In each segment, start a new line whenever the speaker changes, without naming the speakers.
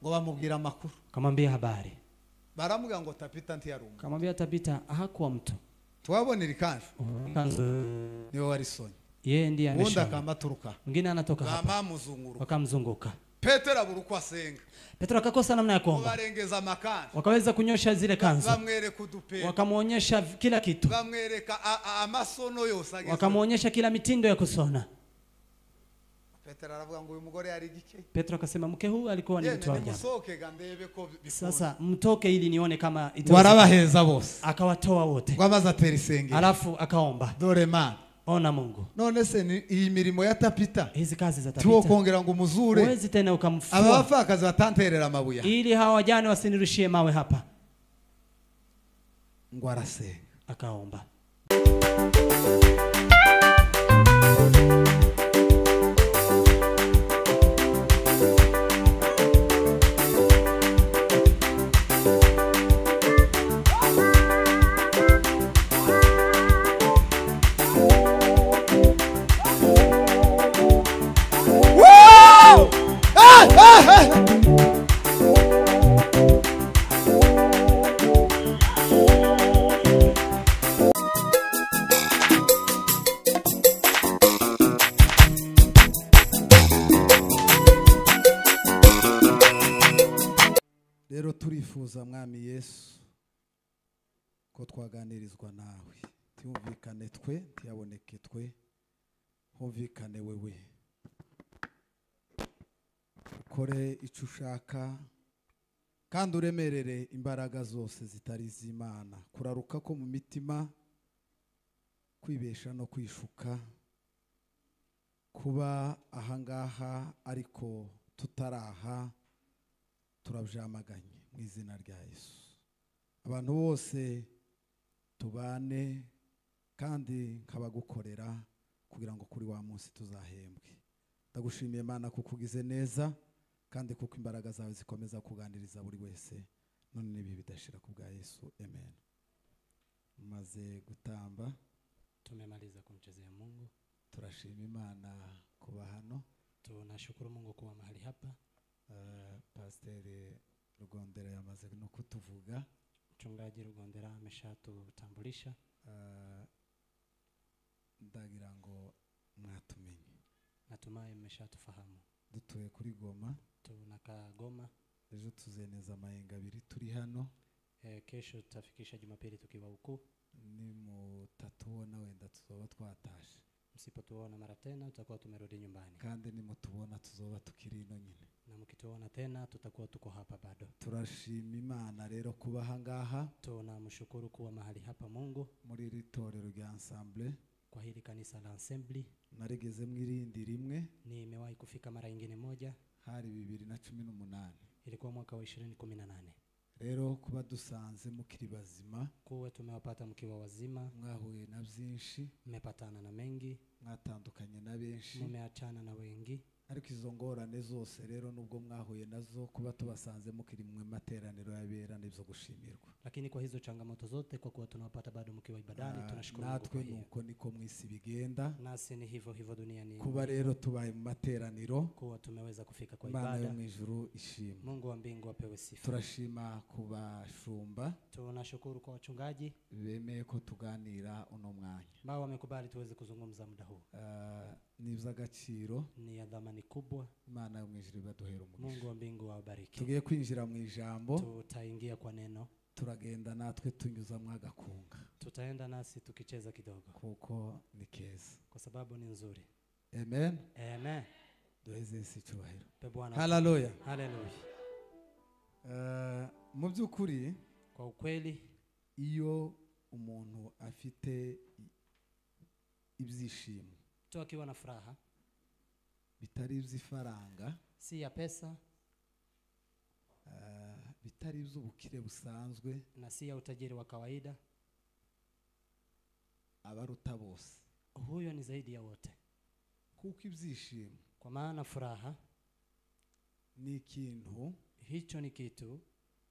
ngo bamubwira amakuru.
Kamwambia habari.
Baramuga ngo Tabita ntiyarumva.
Kamwambia Tabita hakuwa mtu.
Twabonera ikanzu.
Kanzu.
Niwe wari Soni.
Yeye ndiye ameshona.
Wunda kamaturuka.
Mwingine anatoka hapa.
Bamamuzunguru.
Wakamzunguka.
Petero aburuko asenga.
Petro akakosa namna ya kuomba.
Barengeza makanzu.
Wakaweza kunyosha zile kanzu.
Bamwereka udupe.
Wakamuonyesha kila kitu.
Bamwereka amasono yose ageze.
Wakamuonyesha kila mitindo ya kusona.
Petero aravuga ngo uyu mugore yari gike.
Petro akasema mke huu alikuwa ni mtu wa ajabu. Sasa mtoke ili nione kama
warabaheza bose.
Akawatoa wote.
Ngwabaza tera isenge.
Alafu akaomba.
Dore Mana.
Ona Mungu.
None se iyi mirimo ya Tabita.
Hizi kazi za Tabita.
Tuwo kongera ngo muzure.
Uwezi tena ukamfua.
Abafakazi batanterera amabuye.
Ili hawa wajane wasinirushie mawe hapa.
Ngo arasenga.
Akaomba.
Rero turifuza mwami Yesu ko twaganirizwa nawe. Tumvikane twe, tiyaboneke twe. Humvikane wewe. Ukore icyo ushaka kandi uremerere imbaraga zose zitari z'Imana. Kuraruka ko mu mitima, kwibesha no kwishuka, kuba ahangaha ariko tutaraha, turabyamaganye mu izina rya Yesu. Abantu bose tubane kandi nkabagukorera kugira ngo kuri wa munsi tuzahembwe. Ndagushimiye Mana kuko ugize neza kandi kuko imbaraga zawe zikomeza kuganiriza buri wese none nibi bidashira ku bwa Yesu. Amen. Maze gutamba
tumemaliza kumchezea Mungu.
Turashima Imana kuba hano.
Tunashukuru Mungu kuwa mahali hapa.
Pastor Rugondera yamaze no kutuvuga.
Mchungaji Rugondera ameshatutambulisha.
Ndagira ngo mwatumenye.
Natumai mmeshatufahamu.
Dutuye kuri Goma.
Tunakaa Goma.
Ejo tuzeneza amayenga abiri turi hano.
Kesho tutafikisha Jumapili tukiwa huko.
Ni mutatuona wenda tuzoba twatashe.
Msipotuona mara tena tutakuwa tumerudi nyumbani.
Kandi ni mutubona tuzoba tukiri ino nyine.
Na mkituona tena tutakuwa tuko hapa bado.
Turashima Imana rero kuba hangaha.
Tunamshukuru kuwa mahali hapa Mungu.
Muri iri torero rya Ensemble.
Kwa hili kanisa la Assembly.
Narigeze mwirindi rimwe.
Nimewahi kufika mara nyingine moja.
Hari 2018.
Ilikuwa mwaka wa 2018.
Rero kuba dusanze mukiri bazima.
Kuwe tumewapata mkiwa wazima.
Mwahuye na byinshi.
Mmepatana na mengi.
Mwatandukanye na benshi.
Mmeachana na wengi.
Ariko izo ngorane zose rero nubwo mwahuye nazo kuba tubasanze mukiri mwe materaniro yabera nibyo gushimirwa.
Lakini kwa hizo changamoto zote kwa kuwa tunawapata bado mkiwa ibadani tunashukuru Mungu.
Natwe nuko niko mwisi bigenda.
Nasi ni hivyo duniani.
Kuba rero tubaye mu materaniro.
Kuwa tumeweza kufika kwa ibada.
Imana yo mwijuru ishimwe.
Mungu wa mbingu apewe sifa.
Turashima kubashumba.
Tunashukuru kwa wachungaji.
Bemeye ko tuganira uno mwanya.
Bao wamekubali tuweze kuzungumza muda huu.
Ni by'agaciro.
Ni ya dhamani kubwa.
Imana yo mwijuru baduhera umugisha.
Mungu wa mbingu awabariki.
Tugiye kwinjira mu ijambo.
Tutaingia kwa neno.
Turagenda natwe tunyuza mwagakunga.
Tutaenda nasi tukicheza kidogo.
Kuko ni keza.
Kwa sababu ni nzuri.
Amen.
Amen.
Duheze sicyubahiro.
Hallelujah. Hallelujah.
Mu by'ukuri
kwa ukweli
iyo umuntu afite ibyishimo
tu akiwa na furaha
bitari iby'ifaranga
si ya pesa
bitari iby'ubukire busanzwe
na si ya utajiri wa kawaida
abaruta bose
huyo ni zaidi ya wote
kuko ibyishimo
kwa maana furaha
ni ikintu
hicho ni kitu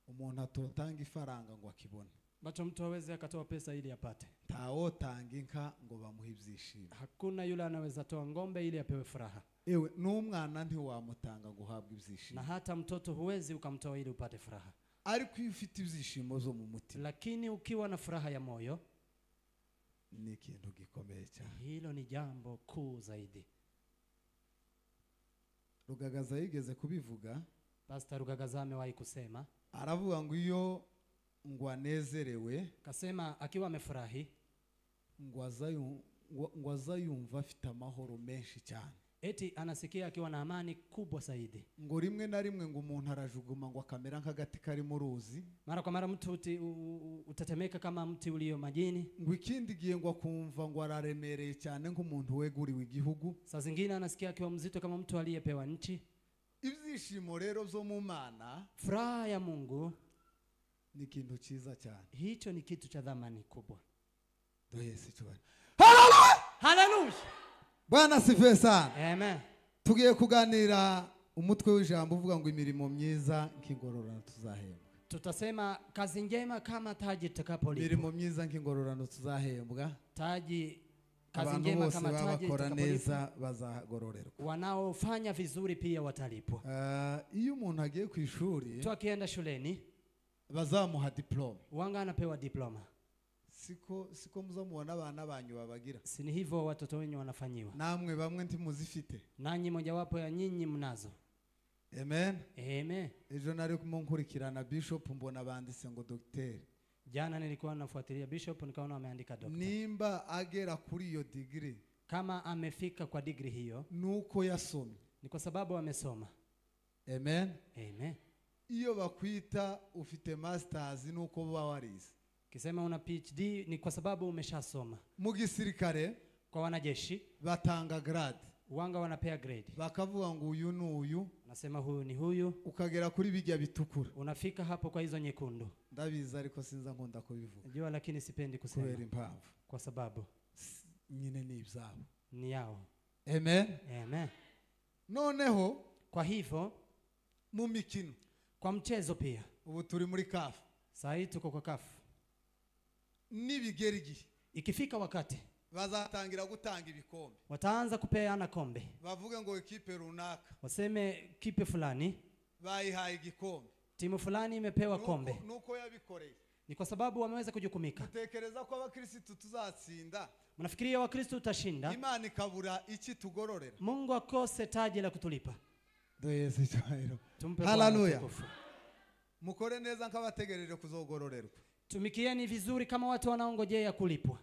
umuntu atotanga ifaranga ngo akibone
Bacho mtu hawezi akatoa pesa ili apate.
Ntawotanga inka ngo bamuhe ibyishimo.
Hakuna yule anaweza toa ngombe ili apewe furaha.
Ewe n'umwana ntiwamutanga ngo uhabwe ibyishimo.
Na hata mtoto huwezi ukamtoa ili upate furaha.
Ariko iyo ufite ibyishimo zo mu mutima,
lakini ukiwa na furaha ya moyo,
ni ikintu gikomeye cyane.
Hilo ni jambo kuu zaidi.
Rugagaza yigeze kubivuga.
Pastor Rugagaza amewahi kusema,
aravuga ngo iyo ngo anezerewe,
kasema akiwa amefurahi,
ngo azayumva afite amahoro menshi cyane.
Eti anasikia akiwa na amani kubwa zaidi.
Ngo rimwe na rimwe ngo umuntu arajuguma ngo akamera nk'agati kari mu ruzi.
Mara kwa mara mtu utatemeka kama mti ulio majini.
Ngo ikindi gihe ngo akumva ngo araremereye cyane nk'umuntu weguriwe igihugu.
Saa zingine anasikia akiwa mzito kama mtu aliyepewa nchi.
Ibyishimo rero zo mu Mana,
furaha ya Mungu,
ni kintu cyiza cyane.
Hicho ni kitu cha dhamani kubwa.
Yesu cyane.
Hallelujah! Hallelujah!
Bwana sifiwe sana.
Amen.
Tugiye kuganira umutwe w'ijambo uvuga ngo imirimo myiza nk'ingororano tuzahembwa.
Tutasema kazi njema kama taji tutakapolipwa.
Imirimo myiza nk'ingororano tuzahembwa.
Taji, kazi njema kama taji
tutakapolipwa, bazagororerwa.
Wanaofanya vizuri pia watalipwa.
Iyo umuntu agiye ku ishuri,
tu akienda shuleni,
bazamuha diploma.
Wanga anapewa diploma.
Siko muzamubona abana banyu babagira.
Si hivyo watoto wenyu wanafanyiwa.
Namwe bamwe ntimuzifite.
Nanyi mojawapo ya nyinyi mnazo.
Amen.
Amen.
Ejo nari kumunkurikirana Bishop mbona banditse ngo docteur.
Jana nilikuwa nafuatilia Bishop nikaona ameandika doctor.
Nimba agera kuri iyo degree,
kama amefika kwa degree hiyo,
nuko yasomye.
Ni kwa sababu amesoma.
Amen.
Amen.
Iyo bakwita ufite masters nuko baba warize.
Kisema una PhD ni kwa sababu umeshasoma.
Mu gisirikare,
kwa wanajeshi
batanga grade.
Wanga wanapea grade.
Bakavuga ngo uyu n'uyu.
Nasema huyu ni huyu.
Ukagera kuri bijya bitukura.
Unafika hapo kwa hizo nyekundu.
Ndabiza ariko sinza nkunda kubivuga.
Najua lakini sipendi kusema.
Kubera impamvu.
Kwa sababu
nyine ni ibyabo.
Ni yao.
Amen.
Amen.
Noneho,
kwa hivyo
mu mikino,
kwa mchezo pia.
Ubu turi muri CAF.
Saa hii tuko kwa CAF.
Nibigerigi,
ikifika wakati
bazatangira gutanga ibikombe.
Wataanza kupeana kombe.
Bavuga ngo ekipe runaka,
waseme kipe fulani
bayihaye igikombe,
timu fulani imepewa kombe.
Nuko yabikoreye.
Ni kwa sababu wameweza kujukumika.
Mutekereza ko abakristo tuzatsinda?
Mnafikiria wakristo utashinda?
Imana ikabura iki tugororera?
Mungu akose taji la kutulipa.
Yesu cyahiro.
Hallelujah.
Mukore neza nkabategereje kuzogororerwa.
Tumikieni vizuri kama watu wanaongojea kulipwa.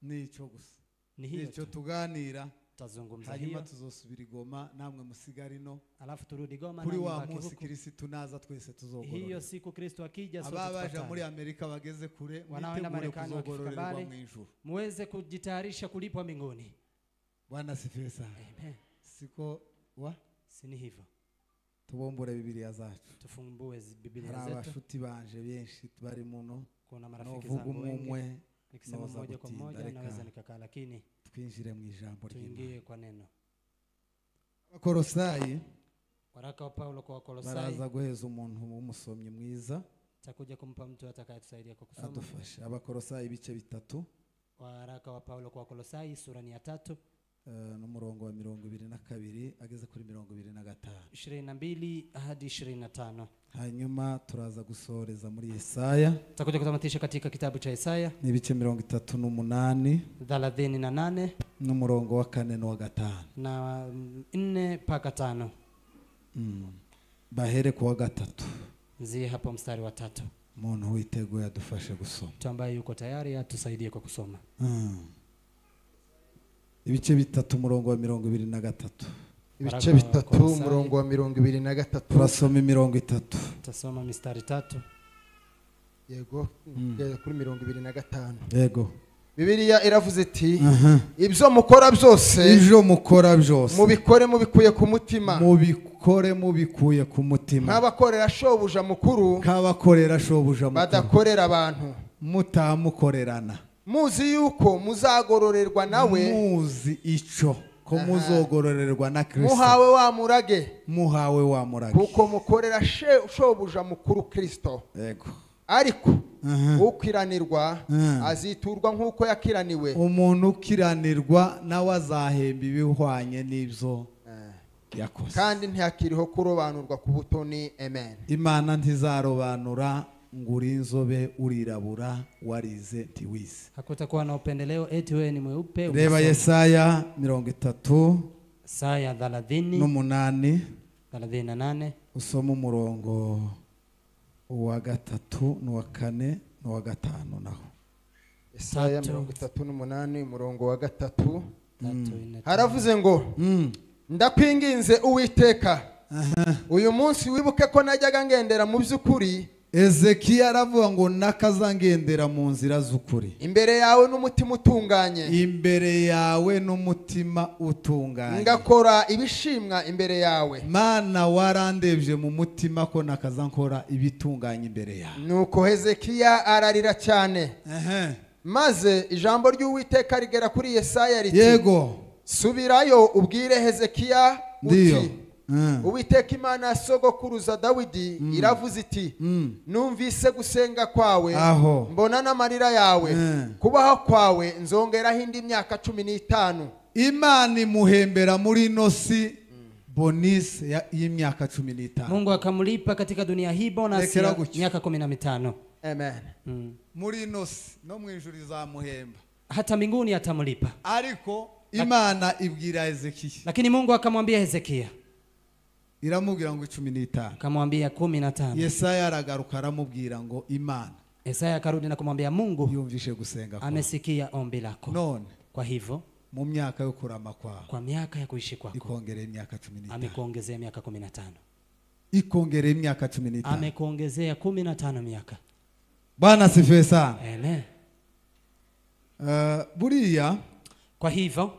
Nico gusa.
Nico
tuganira.
Tazungumza hiyo.
Hanyuma tuzosubira Goma, namwe musigarino.
Alafu turudi Goma,
kuri wa munsi Kristo naza twese tuzogororerwa.
Hiyo siku Kristo akija sote tutapata.
Ababaje muri Amerika bageze kure,
wanaenda Marekani wakifika mbali, muweze kujitayarisha kulipwa mbinguni.
Bwana sifiwe sana.
Amen.
Siko wa?
Sini hivyo.
Tubombore Biblia zacu.
Tufumbue Biblia zetu.
Abashuti banje benshi bari muno.
Kuna marafiki zangu wengi. Nikisema moja kwa moja naweza nikakaa, lakini
twinjire mu ijambo ry'Imana.
Tuingie kwa neno.
Kolosai.
Waraka wa Paulo kwa Kolosai.
Baraza guheza umuntu w'umusomyi mwiza.
Takuja kumpa mtu atakayetusaidia kwa kusoma.
Adufashe. Abakolosai ibice bitatu.
Waraka wa Paulo kwa Kolosai sura ni ya 3.
N'umurongo wa 22 ageze kuri 25.
22 hadi 25.
Hanyuma turaza gusoreza muri Yesaya.
Takuja kutamatisha katika kitabu cha Yesaya.
Ni bice 38.
38.
N'umurongo wa 4 no wa 5.
Na 4 mpaka 5.
Bahere ku wa 3.
Nzie hapo mstari wa 3.
Umuntu witeguye adufashe gusoma.
Mtu ambaye yuko tayari atusaidie kwa kusoma.
Ibice bitatu umurongo wa 23.
Ibice bitatu umurongo wa 23.
Turasoma 30.
Tutasoma mistari 3.
Yego, kuri 25.
Yego.
Bibiliya iravuze iti ibyo mukora byose mubikore mubikuye ku mutima.
Mubikore mubikuye ku mutima.
Nk'abakorera shobuja mukuru.
Badakorera
abantu.
Mutamukorerana.
Muzi yuko muzagororerwa nawe.
Muzi ico ko muzogororerwa na Kristo.
Muhawe wa murage. Kuko mukorera shobuja mukuru Kristo.
Yego.
ariko ukiranirwa aziturwa nk'uko yakiraniwe.
Umuntu ukiranirwa nawe azahemba ibihwanye n'ibyo yakoze,
kandi ntihakiriho kurobanurwa ku butoni. Amen.
Imana ntizarobanura ngo uri inzobe urirabura warize ntiwize.
Hakutakuwa na upendeleo eti wewe ni mweupe.
Reba Yesaya 30
Yesaya 38
usoma umurongo wa 3 n'uwa 4 n'uwa 5 naho.
Yesaya 38 umurongo wa 3 haravuze ngo ndakwinginze Uwiteka, uyu munsi wibuke ko najyaga ngendera mu by'ukuri.
Ezekiya aravuga ngo nakazangendera mu nzira z'ukuri,
imbere yawe n'umutima utunganye,
imbere yawe n'umutima utunganye,
ngakora ibishimwa imbere yawe.
Mana warandebye mu mutima ko nakazankora ibitunganye imbere yawe.
Nuko Hezekiya ararira cyane. Maze ijambo ry'Uwiteka rigera kuri Yesaya riti, yego subirayo ubwire Hezekiya uti, Uwiteka Imana ya sogokuruza Dawidi iravuze iti, numvise gusenga kwawe, mbona n'amarira yawe, kubaho kwawe nzongeraho indi myaka 15.
Imana imuhembera muri nosi bonus y'imyaka 15.
Mungu akamlipa katika dunia hii bonus ya miaka 15.
Amen.
Muri nosi no mu ijuru izamuhemba,
hata mbinguni atamlipa.
Ariko Imana ibwira Hezekiya,
lakini Mungu akamwambia Hezekiya,
iramubwira ngo 15,
akamwambia 15.
Yesaya aragaruka aramubwira ngo Imana,
Yesaya akarudi na kumwambia Mungu
yumvishe gusenga kwako,
amesikia ombi lako.
None
kwa hivyo
mu myaka yo kurama kwako,
kwa miaka ya kuishi kwako,
ikongereye imyaka 15,
amekuongezea miaka 15.
Ikongereye imyaka 15,
amekuongezea 15 miaka.
Bwana sifiwe sana.
Amen.
Buriya
kwa hivyo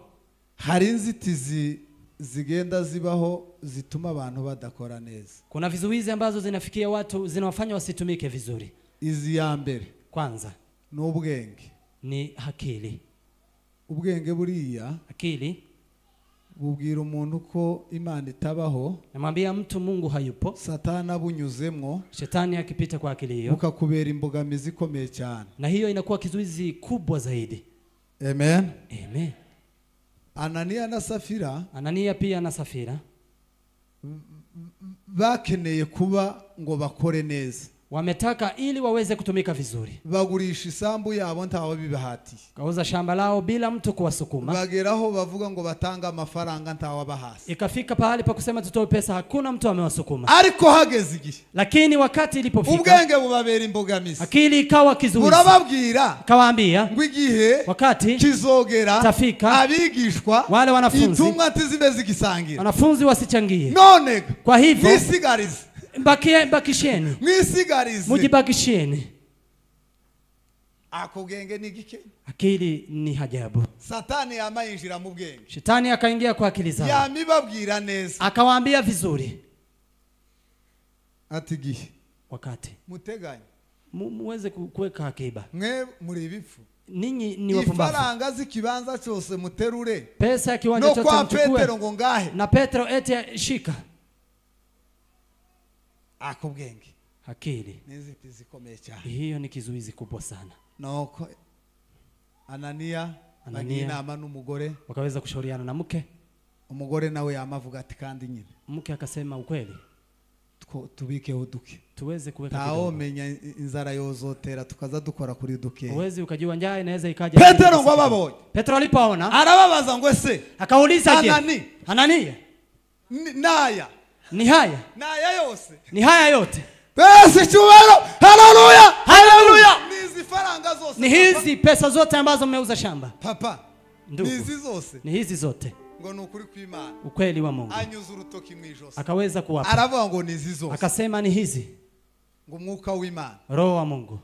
hari inzitizi zigenda zibaho zituma abantu badakora neza.
Kuna vizuizi ambazo zinafikia watu, zinawafanya wasitumike vizuri.
Izi ya mbere
kwanza
n'ubwenge,
ni akili.
Ubwenge buriya
akili
bubwira umuntu ko Imana itabaho,
namwambia mtu Mungu hayupo,
Satani abunyuzemwo,
shetani akipita kwa akili hiyo,
ukakubera imbogamizi ikomeye cyane,
na hiyo inakuwa kizuizi kubwa zaidi.
Amen.
Amen.
Anania na Safira,
Anania pia na Safira
bakeneye kuba ngo bakore neza,
wametaka ili waweze kutumika vizuri,
bagurisha isambu yabo ntawe bibahatiye,
kauza shamba lao bila mtu kuwasukuma,
bageraho bavuga ngo batanga amafaranga ntawe bahasi,
ikafika pahali pa kusema tutoe pesa, hakuna mtu amewasukuma.
Ariko hageze igihe,
lakini wakati ilipofika,
ubwenge bubabera imbogamizi,
akili ikawa kizuizi,
burababwira
kawaambia
ngo igihe
wakati
kizogera
tafika,
abigishwa
wale wanafunzi
itumwa tizibe zigisangira,
wanafunzi wasichangie.
None
kwa hivyo
nisigarize,
bakisheni,
mwisigarize,
mujibakisheni.
Akugenge ni gike,
akili ni hajabu.
Satani yamayinjira mu bwenge,
shetani akaingia kwa akili zao,
yamibabwira neza,
akawaambia vizuri
ati gihe
wakati
muteganye
muweze kuweka akiba,
mwe muri bifu,
ninyi ni wapumbavu,
ifaranga zikibanza cyose muterure,
pesa ya kiwanja chote mchukue,
Petero ngo ngahe,
na Petro eti shika.
Akubwenge,
akili
niziti zikomeye cyane,
hiyo ni kizuizi kubwa sana.
Nuko Anania inama n'umugore,
wakaweza kushauriana na mke,
umugore nawe yamavuga ati kandi nyine,
mke akasema ukweli
tubike uduke,
tuweze kuweka
kidogo, taomenya inzara yozotera tukaza dukora kuri duke,
uwezi ukajua njaa inaweza ikaja.
Petero ngo ababonye,
Petro alipoona
arababaza ngo ese,
akauliza je, Anania
naya
ni haya,
naya yose,
ni haya yote,
basi chubaro, haleluya
haleluya,
nizi faranga zose,
ni hizi pesa zote ambazo mmeuza shamba,
papa, nizi zose,
ni hizi zote,
ngo nukuri kw'Imana,
ukweli wa Mungu,
anyuza urutoki mwijose,
akaweza kuwapa,
aravuga ngo nizi zose,
akasema ni hizi,
ngo umwuka w'Imana,
roho wa Mungu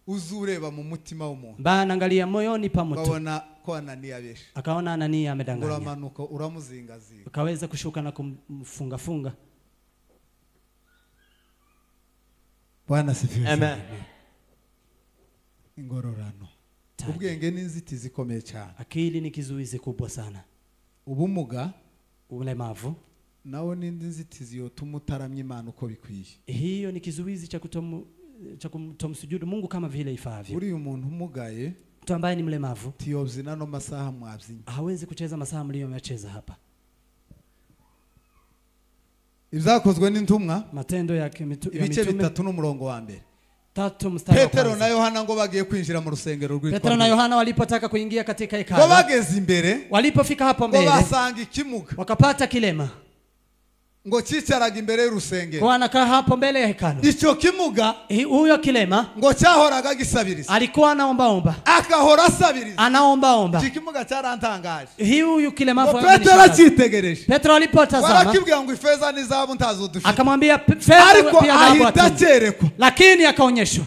uzureba mu mutima w'umuntu,
bana angalia moyoni pa mtu,
babona ko Anania besha,
akaona Anania amedanganya,
uramanuka uramuzingazinga,
akaweza kushuka na kumfunga funga.
Bwana sifiwe.
Amen.
Ingororano, ubwenge n'inzitizi zikomeye cyane,
akili ni kizuizi kubwa sana,
ubumuga,
ulemavu
nawo n'indi nzitizi yotuma utaramya Imana uko bikwiye,
hiyo ni kizuizi cha cha kutomsujudu Mungu kama vile ifaavyo.
Uri umuntu umugaye,
mtu ambaye ni mlemavu,
tiyobyina no masaha mwabyinnye,
hawezi kucheza masaha mliyomecheza hapa.
Ibyakozwe n'intumwa,
matendo ya mitume,
ibice 3 n'umurongo wa mbere.
Petero
na Yohana ngo bagiye kwinjira mu rusengero rw'Imana.
Petero na Yohana walipotaka kuingia katika hekalu,
ngo bageze imbere,
walipofika hapo mbele,
ngo basanga ikimuga,
wakapata kilema,
ngo cicaraga imbere y'urusengero,
kwa anakaa hapo mbele ya hekalu.
Ico kimuga,
huyo kilema,
ngo cyahoraga gisabiriza,
alikuwa anaomba,
akahora asabiriza,
anaomba.
Ikimuga cyarantangaje.
Huyu kilema
ngo Petero acitegereje,
Petero alipotazama,
warakibwira ngo ifeza n'izahabu ntazodufite,
akamwambia fedha
ariko ahita cerekwa,
lakini akaonyeshwa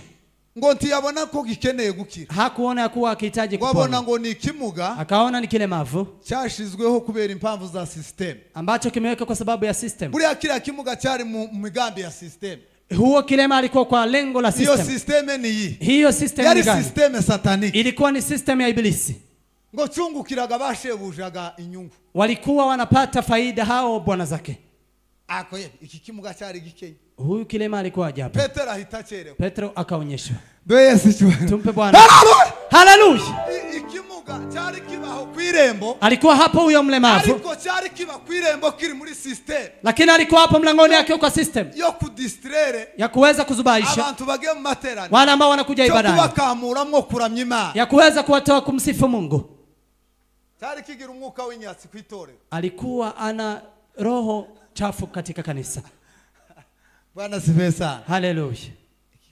ngo ntiyabona ko gikeneye gukira,
hakuona kuwa akihitaji kupona.
Wabona ngo ni kimuga,
akaona ni kilemavu
cyashizweho kubera impamvu za system,
ambacho kimeweka kwa sababu ya system.
Buriya kila kimuga cyari mu migambi ya system.
Huo kilema alikuwa kwa lengo la system.
Hiyo system ni hii.
Hiyo system
yari
ni gani?
System satanic.
Ilikuwa ni system ya ibilisi.
Ngo chungukiraga bashebujaga inyungu,
walikuwa wanapata faida hao bwana zake.
Ako iki kimuga cyari gikenya.
Huyu kilema alikuwa ajabu.
Petero ahita cereko,
Petero akaonyeshwa.
Tumpe
Bwana. Haleluya.
Ikimuga cyari kibaho kwirembo,
alikuwa hapo huyo mlemavu,
ariko cyari kiba kwirembo kiri muri system,
lakini alikuwa hapo mlangoni yake kwa system
yo kudistraire,
ya kuweza kuzubaisha
abantu bagiye mu materano,
wale ambao wanakuja ibadani,
kubakamuramwo kuramya Imana,
ya kuweza kuwatoa kumsifu Mungu.
cyari kigira umwuka w'inyatsi kwitore,
alikuwa ana roho chafu katika kanisa.
Bwana sivesa.
Haleluya.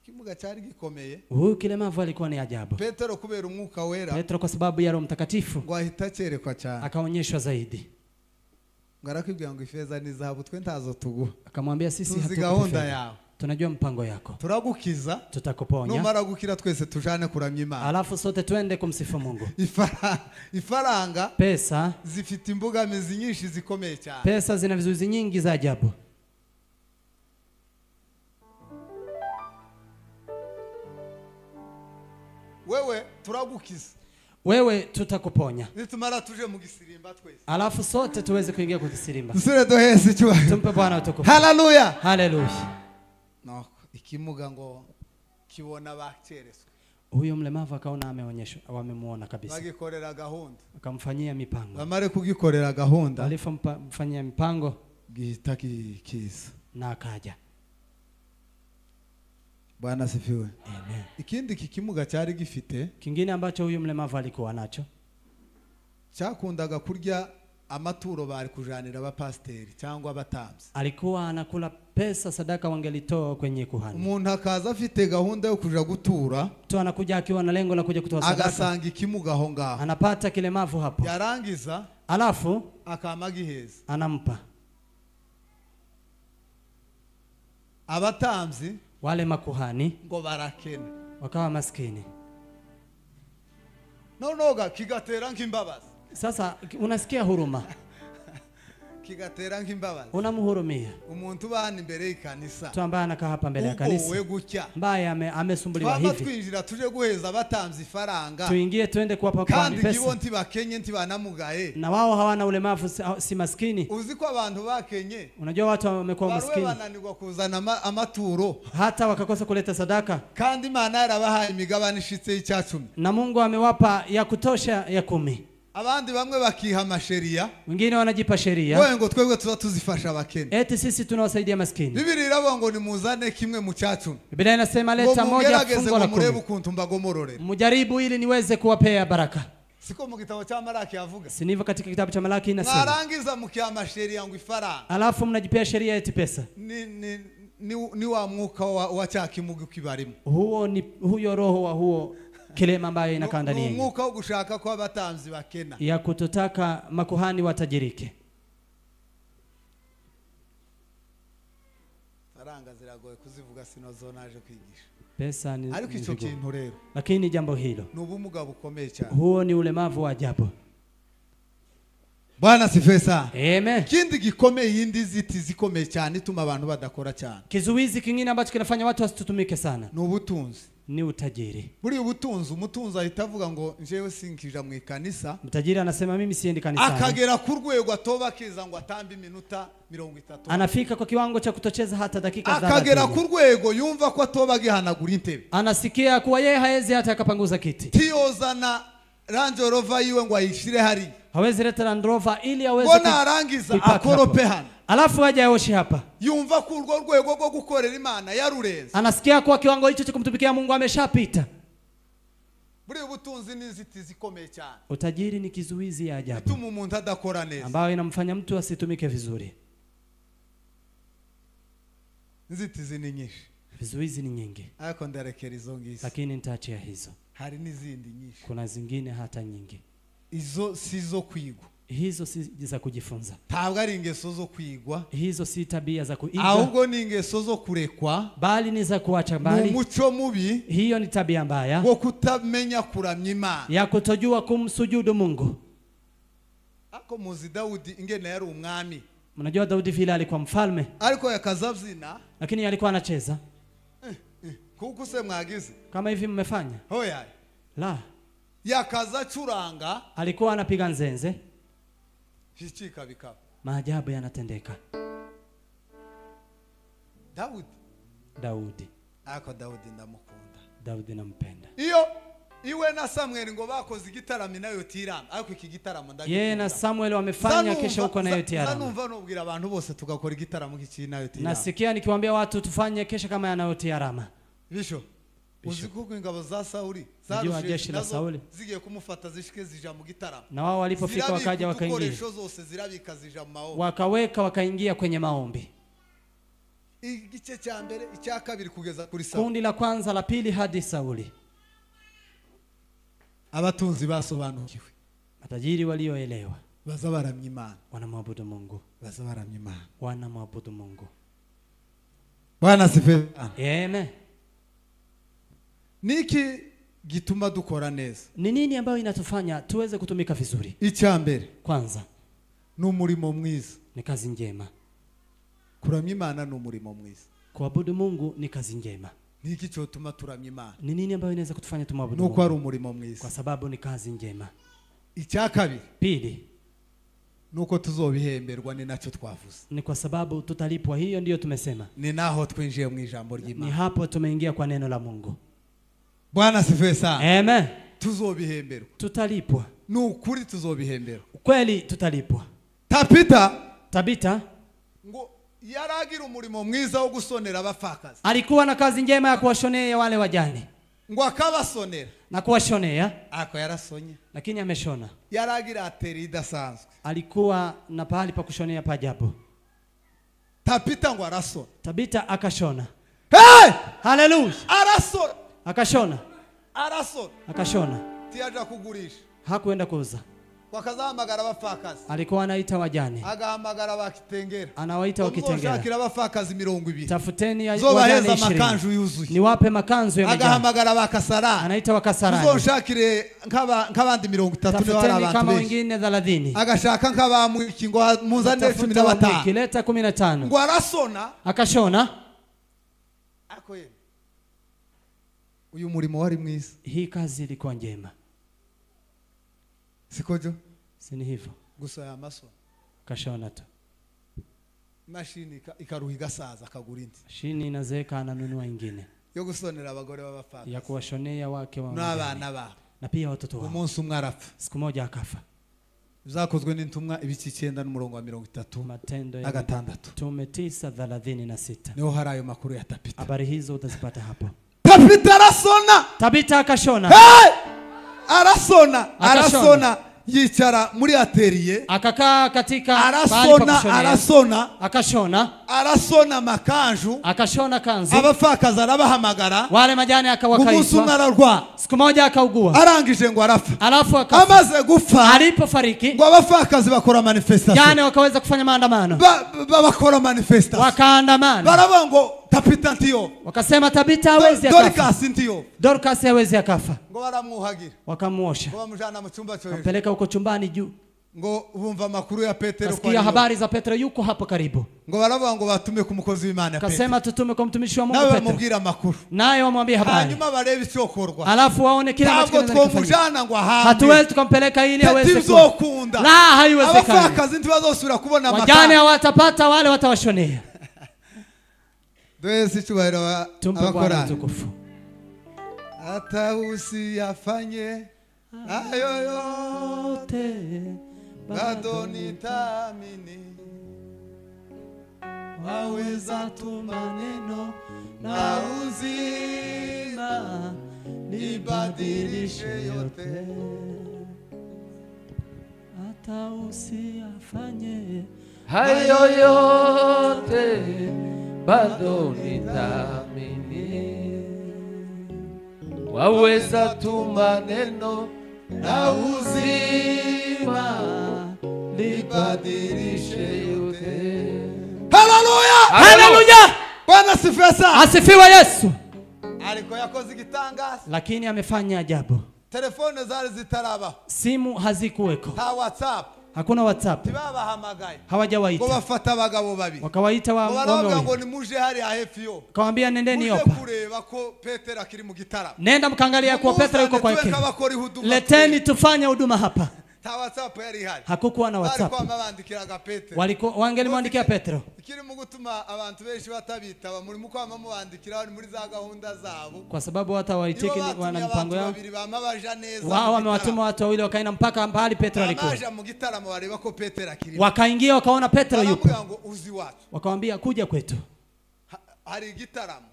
Kimuga cyari gikomeye.
Huyu kilemavu alikuwa ni ajabu.
Petero kubera umwuka wera,
Petero kwa sababu ya Roho Mtakatifu,
ngo ahita cerekwa cyane,
akaonyeshwa zaidi.
Ngarakibwira ngo ifeza n'izahabu twe ntazo tuguha,
akamwambia sisi
hatugahunda yawe,
tunajua mpango yako,
turagukiza,
tutakuponya,
numara gukira twese tujane kuramya Imana,
alafu sote twende kumsifu Mungu.
Ifaranga,
pesa
zifite imbogamizi nyinshi zikomeye cyane,
pesa zina vizuizi nyingi za ajabu.
Wewe turagukiza,
wewe tutakuponya,
nitumara tuje mu gisirimba twese,
alafu sote tuweze kuingia kwa gisirimba.
Tusire dohesi cywa,
tumpe Bwana utukufu.
Haleluya.
Haleluya.
No, ikimuga ngo kibona bakereswe.
Huyo mlemavu akaona ameonyeshwa, wamemuona kabisa,
bagikorera gahunda,
akamfanyia mipango,
bamare kugikorera gahunda,
alifomfanyia mipango
gihitaki kiza
na akaja.
Bwana sifiwe.
Amen.
Ikindi kikimuga cyari gifite,
kingine ambacho huyu mlemavu alikuwa nacho,
cyakundaga kurya amaturo bari kujanira abapasteri cyangwa abatamzi,
alikuwa anakula pesa sadaka wangelitoa kwenye kuhani.
Umuntu akaza afite gahunda yo kuja gutura,
tu anakuja akiwa na lengo la kuja kutoa sadaka,
agasanga ikimuga aho ngaho,
anapata kilemavu hapo,
yarangiza
alafu
akamagiheza,
anampa
abatamzi,
wale makuhani
ngo barakene,
wakawa maskini.
Nonoga kigatera nk'imbabazi.
Sasa unasikia huruma,
kigatera nk'imbabazi,
unamhurumia
umuntu bana imbere y'ikanisa,
tu ambaye anakaa hapa mbele ya kanisa,
we gutya
mbaye amesumbuliwa hivi,
twinjira tuje guheza abatamzi faranga,
tuingie twende kuwapa kwa pesa,
kandi gibo ntibakenye ntibanamugaye,
na wao hawana ulemavu, si maskini.
Uzi ko abantu bakenye,
unajua watu wamekuwa maskini,
bananirwa kuzana amaturo,
hata wakakosa kuleta sadaka,
kandi Imana yarabahaye imigabane ishitse y'Icyacumi,
na Mungu amewapa ya kutosha ya 10.
Abandi bamwe bakiha amasheria,
wengine wanajipa sheria,
wewe ngo twebwe tuza tuzifasha abakene,
eti sisi tunawasaidia maskini.
Biblia irabo ngo nimuzane kimwe mu Cyacumi,
Biblia inasema leta moja fungo la
10,
mujaribu ili niweze kuwapea baraka.
Siko mu gitabo cha Malaki yavuga,
si ndivyo katika kitabu cha Malaki inasema,
mwarangiza mukiama sheria ngo ifaranga,
alafu mnajipea sheria eti pesa.
Ni wa mwuka wa cyakimuga kibarimo,
huyo roho wa huo kilema ambaye inakaa ndani yake,
umwuka wo gushaka kwa batamzi bakena,
ya kutotaka makuhani watajirike.
faranga ziragoye kuzivuga, sinozonaje kwigisha
pesa ni,
ariko icyo kintu rero,
lakini jambo hilo
n'ubumuga bukomeye cyane,
huo ni ulemavu wa ajabu.
Bwana sifesa.
Amen.
Kindi gikomeye, yindi ziti zikomeye cyane ituma abantu badakora cyane,
kizuizi kingine ambacho kinafanya watu wasitutumike sana,
n'ubutunzi.
ni utajiri.
Buri ubutunzi umutunzi ahita avuga ngo njewe sinkija mu ikanisa.
Mtajiri anasema mimi siendi kanisani.
Akagera ku rwego atoba kiza ngo atambe iminota 30.
Anafika kwa kiwango cha kutocheza hata dakika 30.
Akagera ku rwego yumva ko atoba gihanagura intebe.
Anasikia kuwa yeye haezi hata akapanguza kiti.
Tiyozana Range Rover yiwe ngo ayishire hari.
Hawezi leta Land Rover ili aweze
bona arangiza akorope hano.
Alafu aje aoshe hapa.
Yumva ku rwego rwo gukorera Imana yarurenze.
Anasikia kwa kiwango hicho cha kumtumikia Mungu ameshapita.
Buri ubutunzi n'inzitizi ikomeye cyane.
Utajiri ni kizuizi ya ajabu.
Bituma umuntu adakora neza.
Ambayo inamfanya mtu asitumike vizuri.
Inzitizi ni nyinshi.
Vizuizi ni nyingi.
Ariko ndarekera izo ngizo.
Lakini nitaachia hizo.
Hari n'izindi nyinshi.
Kuna zingine hata nyingi.
Izo sizo kwigwa.
Hizo si za kujifunza.
Ntabwo ari ingeso zo kwigwa.
Hizo si tabia za kuiga.
Ahubwo ni ingeso zo kurekwa.
Bali ni za kuacha mbali.
Umuco mubi.
Hiyo ni tabia mbaya.
Wo kutamenya kuramya Imana.
Ya kutojua kumsujudu Mungu.
Ako muzi Daudi ingene yari umwami.
Mnajua Daudi vile alikuwa mfalme.
Ariko yakazavyina.
Lakini alikuwa anacheza.
Kuko se mwagize.
Kama hivi mmefanya?
Hoya.
La.
Yakaza curanga.
Alikuwa anapiga nzenze.
Hichika bikaba.
Maajabu yanatendeka.
Daudi. Ako Daudi ndamukunda.
Daudi nampenda.
Iyo iwe na Samuel ngo bakoze igitaramo nayo tirama. Ariko iki gitaramo ndagikunda.
Yeye na Samuel wamefanya kesho huko nayo tirama.
Zanumva nubwira abantu bose tugakora igitaramo kici nayo tirama.
Nasikia nikiwaambia watu tufanye kesho kama yanayo tirama.
Bisho. Uzikuko ingabo za Sauli
jeshi la Sauli
zigiye kumufata zishike zija mu gitaramo.
Na wao walipofika wakaja wakaingia.
Zose zirabika zija mu maombi.
Wakaweka wakaingia kwenye maombi.
Igice cha mbere icya kabiri kugeza kuri Sauli.
Kundi la kwanza la pili hadi Sauli.
Abatunzi basobanukiwe.
Matajiri walioelewa.
Bazabaramya Imana.
Wanamwabudu Mungu.
Bazabaramya Imana.
Wanamwabudu Mungu.
Bwana sifiwe.
Amen.
Niki gituma dukora neza?
Ni nini ambayo inatufanya tuweze kutumika vizuri?
Icya mbere.
Kwanza.
Ni umurimo mwiza.
Ni kazi njema.
Kuramya Imana ni umurimo mwiza.
Kuabudu Mungu ni kazi njema.
Niki cyotuma turamya Imana?
Ni nini ambayo inaweza kutufanya tumwabudu Mungu?
Nuko ari umurimo mwiza.
Kwa sababu ni kazi njema.
Icya kabiri.
Pili.
Nuko tuzobihemberwa ni nacho twavuze.
Ni kwa sababu tutalipwa, hiyo ndiyo tumesema.
Ni naho twinjiye mu ijambo ry'Imana.
Ni hapo tumeingia kwa neno la Mungu.
Bwana sifiwe sana.
Amen.
Tuzobihemberwa.
Tutalipwa.
Nukuri tuzobihemberwa.
Kweli tutalipwa.
Tabita ngo yaragira umurimo mwiza wo gusonera abafakazi.
Alikuwa na kazi njema ya kuwashonea wale wajane.
Ngo akabasonera
na kuwashonea.
Ako yarasonye.
Lakini ameshona.
Yaragira ateri idasanzwe.
Alikuwa na pahali pa kushonea pa ajabu.
Tabita ngo arasona.
Tabita akashona.
Hey!
Hallelujah.
Arasona.
Akashona.
Arasona.
Akashona.
Tiaja kugurisha.
Hakuenda kuuza.
Wakazahamagara abafakazi.
Alikuwa anaita wajane.
Agahamagara bakitengera.
Anawaita wakitengera.
Uzashakira abafakazi 200.
Tafuteni ya
wajane 20. Makanzu yuzuye.
Niwape makanzu yamejaa.
Agahamagara bakasara.
Anaita wakasara.
Uzashakire nk'abandi 30
tafuteni abantu kama wengine 30.
Agashaka nk'abamwiki ngo muzane 15.
Kileta 15.
Ngo arasona.
Akashona.
Akoye. Uyu murimo wari mwiza.
Hii kazi ilikuwa njema.
Sikojo?
Sini hivyo.
Gusa ya maso.
Kashona tu.
Mashini ikaruhi gasaza kagurindi.
Mashini inazeeka ananunua ingine.
Yo gusonera abagore b'abafakazi.
Ya kuwashonea wake wa
n'abana babo.
Na pia watoto wao.
Umunsi umwe arapfa.
Siku moja akafa.
Zakozwe n'intumwa ibici 9 n'umurongo wa 30.
Matendo ya
Tume
9:36.
Niho hari ayo makuru ya Tabita.
Habari hizo utazipata hapo.
Tabita arasona.
Tabita akashona.
Hey! Arasona yicara muri atelier.
Akakaa katika
arasona makanju.
Akashona kanzu.
Abafakaza arabahamagara.
Wale majane akawakaitwa.
Umunsi umwe ararwa.
Siku moja akaugua.
Arangije ngo arafa.
Alafu akafa.
Amaze gupfa.
Alipofariki.
Ngo abafakazi bakora manifestation.
Jane wakaweza kufanya maandamano.
Bakora manifestation.
Wakaandamana.
Baravuga ngo Tabita ntiyo.
Wakasema Tabita hawezi akafa.
Dorcas ntiyo.
Dorcas hawezi akafa.
Ngo baramuhagira.
Wakamuosha.
Ngo bamujana mu cyumba cyo hejuru.
Kapeleka huko chumbani juu.
ngo bumva makuru ya Petero
kwa hiyo habari za Petro yuko hapo karibu.
Ngo baravuga ngo batume ku mukozi w'Imana Petero.
Kasema tutume kwa mtumishi wa Mungu Petro.
Nawe bamubwira makuru.
Naye wamwambie habari.
Hanyuma barebe icyokorwa.
Alafu waone kile ambacho
kinaweza kufanyika.
Hatuwezi tukampeleka ili aweze
kukunda.
La, haiwezekani.
Abafakazi ntibazosubira kubona makuru.
Wajane hawatapata, wale watawashonea.
Twese cyubahiro
abakora.
Hata usiyafanye ayo yote bado nitaamini, waweza tu maneno na uzima nibadilishe yote.
Hata usiyafanye
hayo yote bado nitaamini, waweza tu maneno na uzima libadilishe yote.
Haleluya!
Haleluya!
Bwana asifiwe sana.
Asifiwe Yesu.
Aliko yakoze igitangaza.
Lakini amefanya ajabu.
Telefone zari zitaraba.
Simu hazikuweko.
Ha WhatsApp.
Hakuna WhatsApp.
Tibabahamagaye.
Hawajawaita.
Ngo bafata abagabo babiri.
Wakawaita
wame ngo nimuje hari ahefiyo.
Kawaambia nendeni yopa.
Kureba ko Petero akiri mu gitaramo.
Nenda mkangalia kwa Petero yuko kwa yake. Leteni tufanye huduma hapa.
Ta WhatsApp yari hari.
Hakukuwa na WhatsApp.
Walikuwa babandikiraga Petero.
Walikuwa wangelimwandikia Petero.
Ikiri mu gutuma abantu benshi batabitaba muri mukwama mubandikira muri za gahunda zabo.
Kwa sababu hata waitiki wana mipango yao.
Wao
wao wamewatuma watu wawili wakaenda mpaka mahali Petero alikuwa.
Mu gitaramo bareba ko Petero akiri.
Wakaingia wakaona Petero yupo.
Wakamwambia
kuja kwetu.
Hari gitaramo.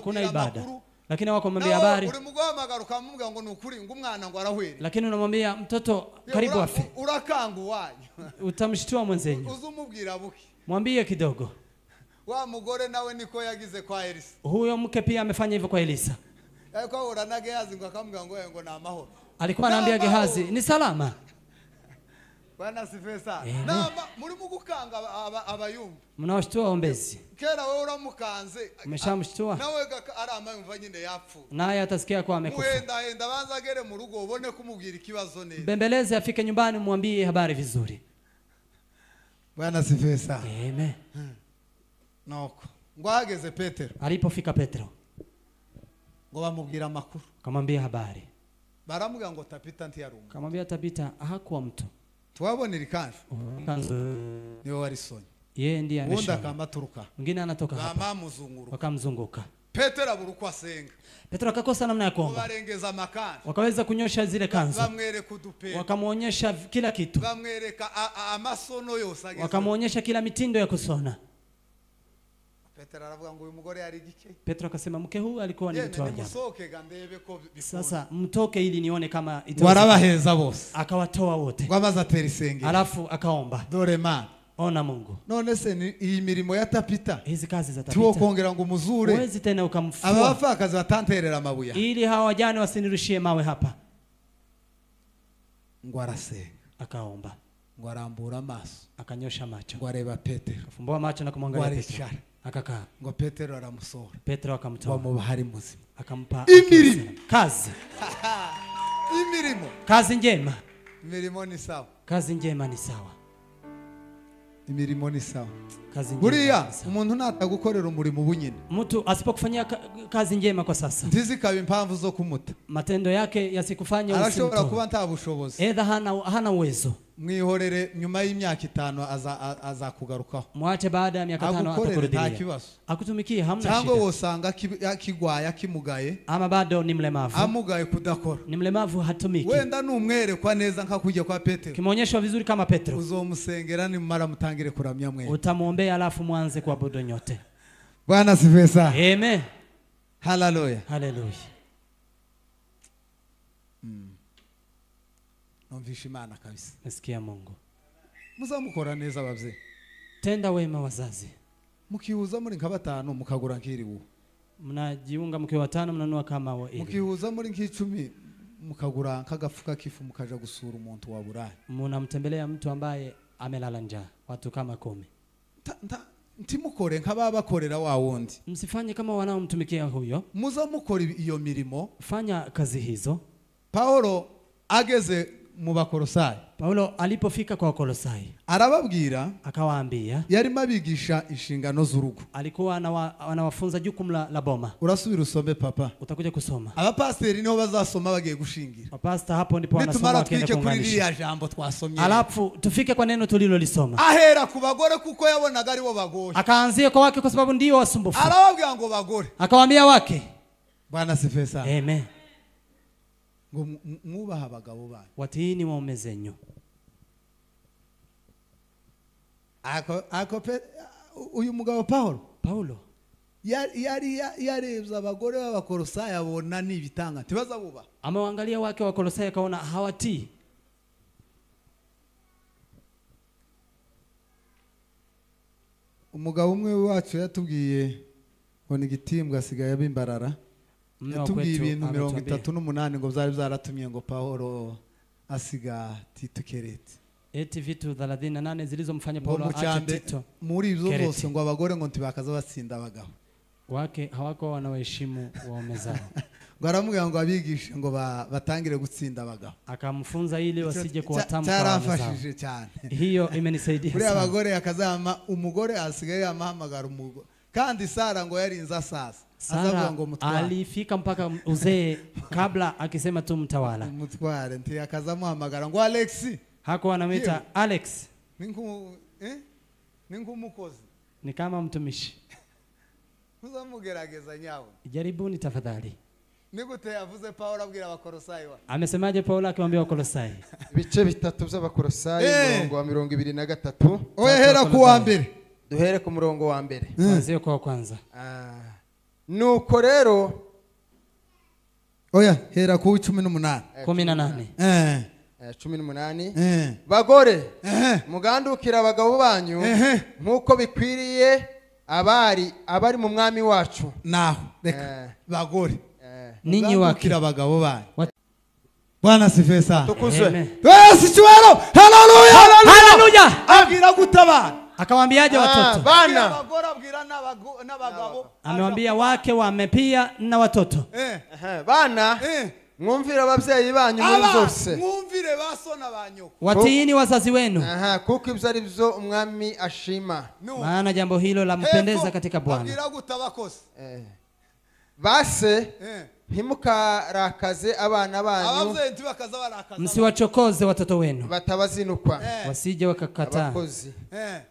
Kuna ibada. Lakini wakamwambia habari.
Uri mugomagara ukamubwira ngo nukuri ngo umwana ngo arahwera.
Lakini unamwambia mtoto karibu afe.
Urakangu wanyu.
Utamshtua mwenzenyu.
Uzumubwira buki.
Mwambie kidogo.
Wa mugore nawe niko yagize kwa Elisa.
Huyo mke pia amefanya hivyo kwa Elisa.
Alikuwa urana Gehazi ngo akamubwira ngo na amahoro.
Alikuwa anaambia Gehazi ni salama.
Bwana sifiwe sana. Muri mugukanga abayumva.
Mnawashtua ombezi.
Kera wewe uramukanze.
Umeshamshtua.
Nawe arama yumva nyine yapfu.
Naye atasikia kwa amekufa.
Enda banza gere mu rugo ubone kumubwira ikibazo neza.
Bembeleze afike nyumbani mwambie habari vizuri.
Bwana sifiwe sana.
Amen.
Noko. Ngo hageze Petero.
Alipofika Petero.
Ngo bamubwira makuru.
Kamwambia habari.
Baramubwira ngo Tabita ntiyarunga.
Kamwambia Tabita hakuwa mtu.
Tuwabonera ikanzu.
Kanzu.
Niwe wari sonye.
Yeye ndiye anashona.
Wunda kamaturuka.
Mwingine anatoka hapa.
Bamamuzunguruka.
Wakamzunguka.
Petero aburuko asenga.
Petero akakosa namna ya kuomba.
Barengeza makanzu.
Wakaweza kunyosha zile kanzu.
Bamwereka udupera.
Wakamuonyesha kila kitu.
Bamwereka amasono yose ageze.
Wakamuonyesha kila mitindo ya kusona.
Petero aravuga ngo uyu mugore yari gike.
Petero akasema mke huyu alikuwa ni mtu wa ajabu.
Sasa
mtoke ili nione kama itaweza.
Warabaheza bose.
Akawatoa wote.
Ngwamaza atera isengero.
Alafu akaomba.
Dore man.
Ona Mungu.
None se iyi mirimo ya Tabita.
Hizi kazi za Tabita.
Tuwo kongera ngo muzure.
Huwezi tena ukamfua.
Aba bafakazi batanterera amabuya.
Ili hawa wajane wasinirushie mawe hapa.
Ngo arasenga.
Akaomba.
Ngo arambura amaso.
Akanyosha macho.
Ngo areba Petero.
Akafumbua macho na kumwangalia Petero. Akakaa.
Ngo Petero aramusohora.
Petero akamtoa.
Bamuba hari muzima.
Akampa
imirimo.
Kazi.
Imirimo.
Kazi njema.
Imirimo ni sawa.
Kazi njema ni sawa.
Imirimo ni sawa.
Kazi njema.
Buriya umuntu natagukorera umurimo bunyine.
Mtu asipokufanyia kazi njema kwa sasa.
Ntizikabe impamvu zo kumuta.
Matendo yake yasikufanya usimtoe.
Arashobora kuba ntabushobozi.
Edha hana uwezo.
Mwihorere nyuma y'imyaka 5 azakugarukaho.
Mwache baada ya miaka 5 atakurudia. Akutumikie hamna shida.
Cyangwa wosanga kigwaya kimugaye.
Ama bado ni mlemavu.
Amugaye kudakora.
Ni mlemavu hatumiki.
Wenda numwere kwa neza nkakujya kwa Petero.
Kimeonyeshwa vizuri kama Petero.
Uzomusengera ni mara mutangire kuramya mwe.
Utamuombea alafu mwanze kuabudu nyote.
Bwana sifiwe sana.
Amen.
Hallelujah.
Hallelujah.
Nomvisha Imana kabisa.
Nasikia Mungu.
Muzamukora neza abavye.
Tenda wema wazazi.
Mukihuza muri nka 5 mukagura nkiri ubu.
Mnajiunga mkiwa 5 mnanua kama wa ili.
Mukihuza muri nk10 mukagura nkagafuka kifu mukaja gusura umuntu wa burayi.
Mnamtembelea mtu ambaye amelala njaa. Watu kama 10.
Ntimukore nk'ababakorera wa wundi.
Msifanye kama wanaomtumikia huyo.
Muzamukora iyo mirimo.
Fanya kazi hizo.
Paulo ageze mu Bakolosayi.
Paulo alipofika kwa Wakolosai
arababwira
akawaambia
yarimo abigisha inshingano z'urugo.
Alikuwa anawafunza jukumu la boma.
Urasubira usome papa.
Utakuja kusoma.
Abapasteri niho bazasoma bagiye gushingira.
Abapasta hapo ndipo wanasoma wakienda kuunganisha.
Nitumara jambo twasomye.
Alafu tufike kwa neno tulilolisoma.
Ahera ku bagore kuko yabonaga ari bo bagoye.
Akaanzia kwa wake kwa sababu ndio wasumbufu.
Arababwira ngo bagore.
Akawaambia wake.
Bwana sifiwe sana.
Amen.
Ngo mwubaha abagabo banyu.
Watiini waume zenyu.
Uyu mugabo Paulo yari yarebye abagore b'Abakolosayi abona nibitanga ntibaza buba.
Amewaangalia wake wa Kolosai akaona hawatii.
Umugabo umwe wacu yatubwiye ngo ni gitimbwa asigaye abimbarara. Yatubwiye ibintu 38 ngo byari byaratumye ngo Paulo asiga Tito Kerete.
Eti vitu 38 zilizomfanya Paulo aache Tito.
Muri ibyo byose ngo abagore ngo ntibakaza batsinda abagabo.
Wake hawako wanaheshimu waume zao.
Ngo aramubwira ngo abigishe ngo batangire gutsinda abagabo.
Akamfunza ili wasije kuwatamka
cyarafashije cyane.
Hiyo imenisaidia
sana. Kuri abagore akazama umugore asigaye amahamagara umugore. Kandi Sara ngo yarinze asasa.
Sara alifika mpaka uzee kabla akisema tu mtawala.
Mutware nti akazamuhamagara ngo Alexi.
Hako anamuita Alex.
Mukozi.
Ni kama mtumishi.
Muzamugerageza nyawo.
Jaribuni tafadhali.
Nigute yavuze Paulo abwira Abakolosayi wa.
Amesemaje Paulo akimwambia Wakolosai?
Bice bitatu by'Abakolosayi murongo wa 23.
Ohera ku wa mbere.
Duhere ku murongo wa mbere.
Tuanzie kwa kwanza.
Nuko rero
oya hera ku 18.
18.
18. Bagore mugandukira abagabo banyu nkuko bikwiriye abari mu mwami wacu.
Naho reka bagore
ninyi wakira
abagabo banyu. Bwana sifiwe sana.
Tukuzwe.
Yesu chiwero. Haleluya.
Haleluya.
Abwira gutabara.
Akawaambiaje watoto?
Bana.
Abagore abwira n'abagabo.
Amewaambia wake wamepia na watoto.
Bana. Mwumvire abavyeyi banyu muri zose.
Mwumvire basona banyoko.
Watiini wazazi wenu.
Kuko ibyo ari byo umwami ashima.
Maana jambo hilo lampendeza katika Bwana.
Abwira gutabakoze.
Base ntimukarakaze abana banyu.
Msiwachokoze watoto wenu.
Batabazinukwa.
Wasije wakakataa.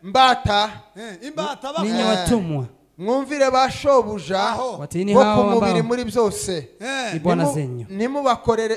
Mbata.
Ninyi watumwa.
Mwumvire bashobuja bo kumubiri muri byose.
Bwana zenyu.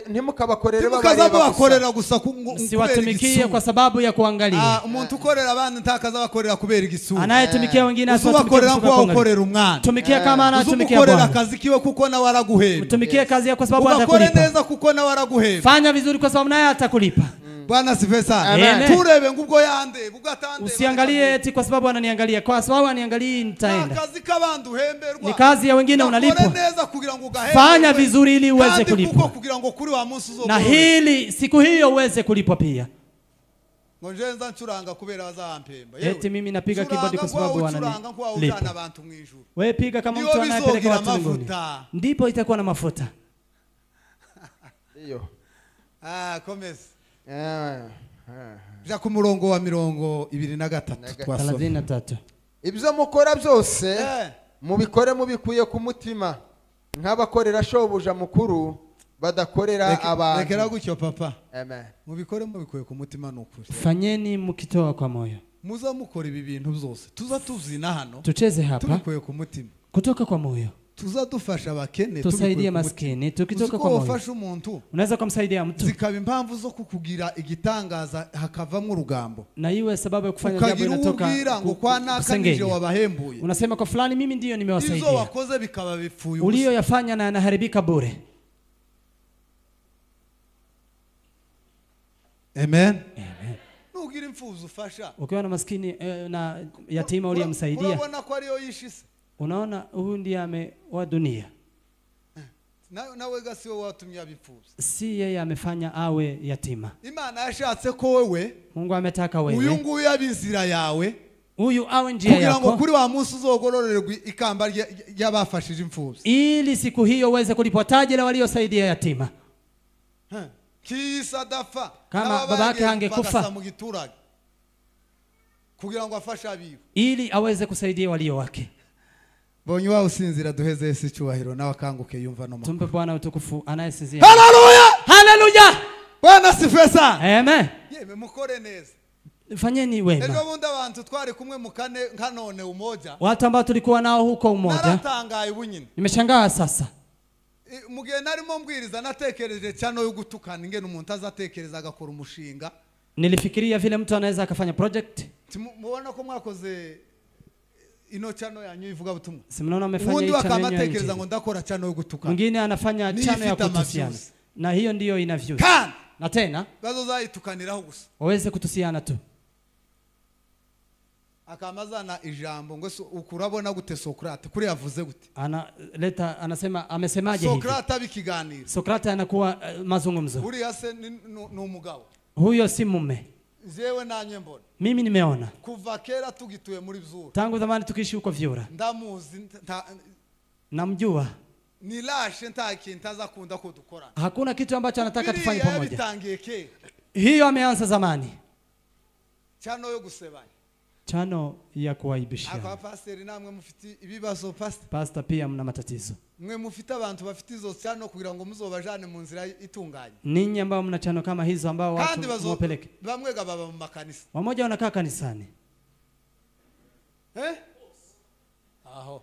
Ntimukabakorere
babakorera gusa
siwatumikie kwa sababu ya kuangalia.
Umuntu ukorera abantu ntakaza bakorera kubera igisura.
Anayetumikia wengine
asibakorera kwa ukorera umwana.
Tumikia kama anatumikia
Bwana. Ukorera kazi kiwe kuko na waraguheba.
Tumikie kazi yako kwa sababu atakulipa.
Ukore neza kuko na waraguheba.
Fanya vizuri kwa sababu naye atakulipa.
Bwana sifiwe sana. Turebe ngubwo yande bugatande.
Usiangalie eti kwa sababu ananiangalia. Kwa sababu ananiangalia nitaenda.
Kazi kabandu hemberwa.
Ni kazi ya wengine unalipwa. Fanya vizuri ili uweze kulipwa. Na hili siku hiyo uweze kulipwa pia.
Ngonjenza ncuranga kubera bazampemba.
Eti mimi napiga keyboard kwa sababu wananilipa. Wewe piga kama mtu anayepeleka watu mbinguni. Ndipo itakuwa na mafuta.
Iyo.
Komeza. Ja ku murongo wa 23 twasomye.
33.
Ibyo mukora byose mubikore mubikuye ku mutima nk'abakorera shobuja mukuru badakorera abantu.
Rekera gutyo papa.
Amen.
Mubikore mubikuye ku mutima n'ukuri.
Fanyeni mukitoa kwa moyo.
Muza mukora ibi bintu byose. Tuza tuzina hano.
Tucheze hapa.
Tubikuye ku mutima.
Kutoka kwa moyo.
Tuzadufasha abakene
tusaidie maskini tukitoka kwa moyo. Unaweza kumsaidia mtu
zikaba impamvu zo kukugira igitangaza hakavamo urugambo
na iwe sababu ya kufanya jambo linatoka
ngo kwa nakanije wabahembuye.
Unasema kwa fulani mimi ndio nimewasaidia.
Hizo wakoze bikaba bifuye
ulio yafanya na yanaharibika bure.
Amen. Amen. Nugira imfuzo ufasha
ukiwa na maskini na yatima uliyemsaidia.
Unaona kwa leo yishise.
Unaona huyu ndiye wa dunia.
Nawe gasi wo watumye abifuza.
Si yeye amefanya awe yatima.
Imana yashatse ko wewe.
Mungu ametaka wewe.
Uyu nguyu abizira yawe.
Uyu awe njia yako.
Kugira ngo kuri wa munsi uzogororerwa ikamba ry'abafashije imfuza.
Ili siku hiyo uweze kulipwa taji la waliosaidia yatima.
kisa dafa
kama baba yake hangekufa
kugira ngo afashe abiwe
ili aweze kusaidia walio wake.
Bonye wao usinzira duheze Yesu cyubahiro nawe akanguke yumva no.
Tumpe Bwana utukufu anayesinzia.
Haleluya!
Haleluya!
Bwana sifiwe sana.
Amen.
Yeme mukore neza.
Fanyeni wema.
Ejo bundi abantu twari kumwe mukane nkanone umoja.
Watu ambao tulikuwa nao huko umoja.
Naratangaye bunyine.
Nimeshangaa sasa.
Mugihe narimo mbwiriza natekereje cyane yo gutukana ingene umuntu azatekereza agakora umushinga.
Nilifikiria vile mtu anaweza akafanya project.
Mubona ko mwakoze ino chano yanyu ivuga butumwa.
Simnaona amefanya hii chano yanyu.
Akatekereza ngo ndakora chano yo gutukana.
Mwingine anafanya chano ya kutusiana. Na hiyo ndiyo ina views. Na tena
bazozayitukaniraho gusa.
Waweze kutusiana tu.
Akamazana ijambo ngo ukurabona gute Socrate kuri yavuze gute
anasema amesemaje hivi
Socrate abikiganira
Socrate anakuwa mazungumzo
uri yase ni umugabo
huyo si mume
jewe nanye mbona
mimi nimeona
kuva kera tugituye muri Vyura
tangu zamani tukiishi huko Vyura
ndamuzi
namjua
nilashe ntakintaza kunda ko dukora
hakuna kitu ambacho anataka tufanye pamoja
bitangiye ke
hiyo ameanza zamani
chano yo gusebanya
chano ya kuaibishia
akwa pastor namwe mufiti ibibazo
pastor pia mna matatizo
mwe mufite abantu bafite izo chano kugira ngo muzobajane mu nzira itunganye
ninyi ambao mna chano kama hizo ambao watu wapeleke
bamwe gababa mu makanisa
wamoja wanakaa kanisani
aho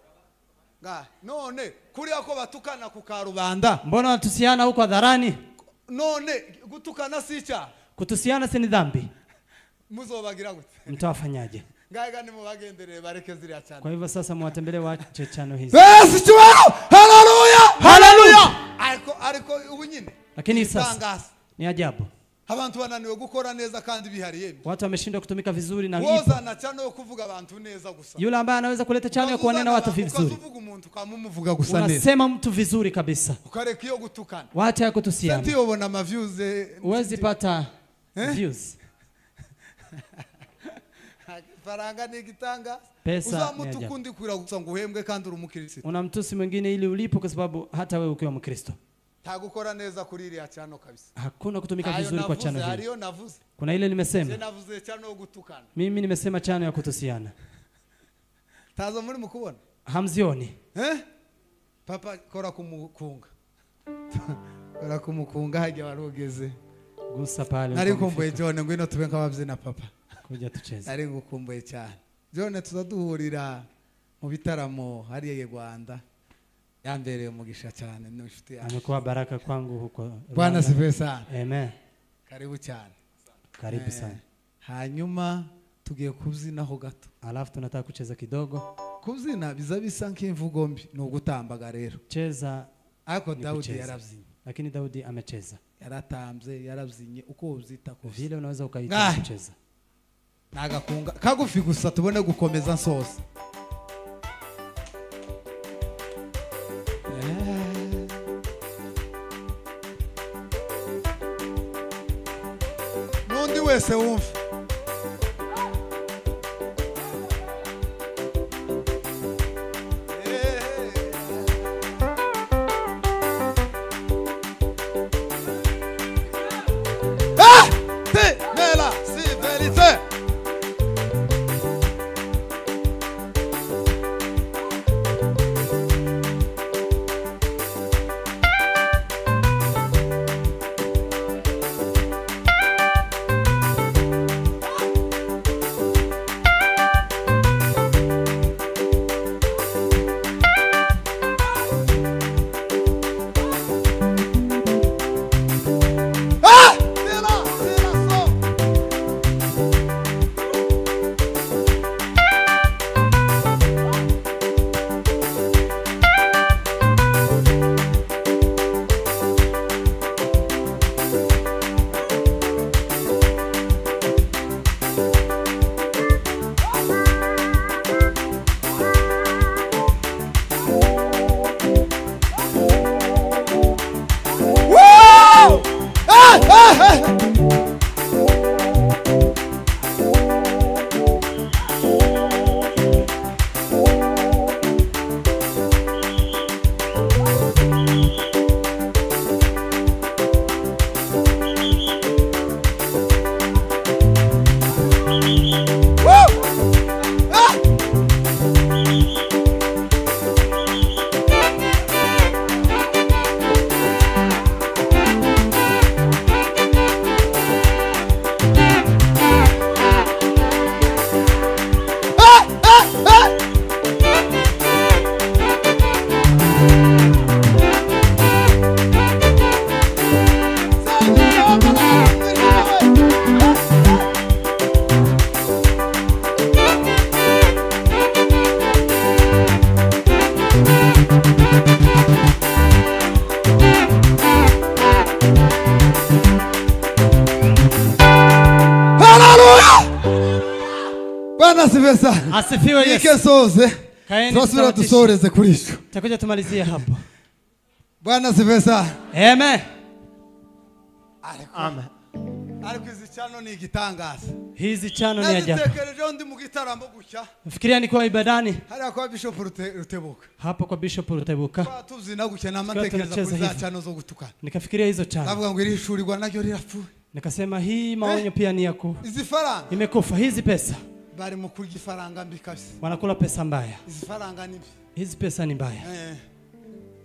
none kuri yako batukana ku karubanda
mbona watusiana huko hadharani
none gutukana sicha
kutusiana si ni dhambi
muzobagira gute
mtawafanyaje
ngaga ni mubagenderere bareke ziriya cyane
kwa hivyo sasa muwatembelee wache chano hizi
Yesu cyubahiro haleluya
haleluya
ariko ubunyine
lakini sasa ni ajabu
abantu bananiwe gukora neza kandi bihariye
watu wameshindwa kutumika vizuri na
woza na chano yo kuvuga abantu neza gusa
yule ambaye anaweza kuleta chano ya kuwanena watu vizuri
ukavuga umuntu kamumuvuga gusa neza
unasema mtu vizuri kabisa
ukareka iyo gutukana
wacha ya kutusiana
senti yobona ma views
uwezi pata views
faranga ni gitanga
pesa
uzamutukundi kugira gusa ngo uhembwe kandi uri umukristo
unamtusi mwingine ili ulipo kwa sababu hata wewe ukiwa mkristo
tagukora neza kuri ile chano kabisa
hakuna kutumika vizuri kwa chano hii
hariyo navuze
kuna ile nimesema
navuze chano yo gutukana
mimi nimesema chano ya kutusiana
tazo muri mukubona
hamzioni
papa kora kumukunga kora kumukunga hajya warogeze
gusa pale
nari kumbuye John ngwino tube nk'ababyina papa
kuja tucheze
nari ngukumbuye cyane John tuzaduhurira mu bitaramo hariye Rwanda yambereye umugisha cyane n'inshuti yanjye
amekuwa baraka kwangu huko
Bwana sifiwe sana
amen
karibu cyane
karibu sana
hanyuma tugiye kubyinaho gato
alafu tunataka kucheza kidogo
kubyina biza bisa nk'imvugo mbi no gutambaga rero
cheza
ariko Daudi yaravyinnye
lakini Daudi amecheza
yaratambye yaravyinnye uko ubyita ko
vile unaweza ukaita kucheza
nagakunga kagufi gusa tubone gukomeza nsose
nundi wese wumva
Asifiwe Yesu.
Ikesoze.
Kaeni
Twasubira dusoreze kuri ico.
Takuja tumalizie hapo.
Bwana asifiwe sana.
Amen.
Amen. Ariko izi chano ni igitangaza.
Hizi chano ni ajabu.
Natekereje ndi mu gitaramo gucya.
Fikiria niko ibadani.
Hariya kwa Bishop Rutebuka.
Hapo kwa Bishop Rutebuka.
Tuzina gucya namatekereza kuri za chano zo gutukana.
Nikafikiria hizo chano.
Navuga ngo iri shurirwa naryo rirapfuye.
Nikasema hii maonyo pia ni yako.
Izi faranga
Imekufa hizi pesa.
Bari mu kurya ifaranga mbi kabisa.
Wanakula pesa mbaya.
Izi faranga ni mbi.
Hizi pesa ni mbaya.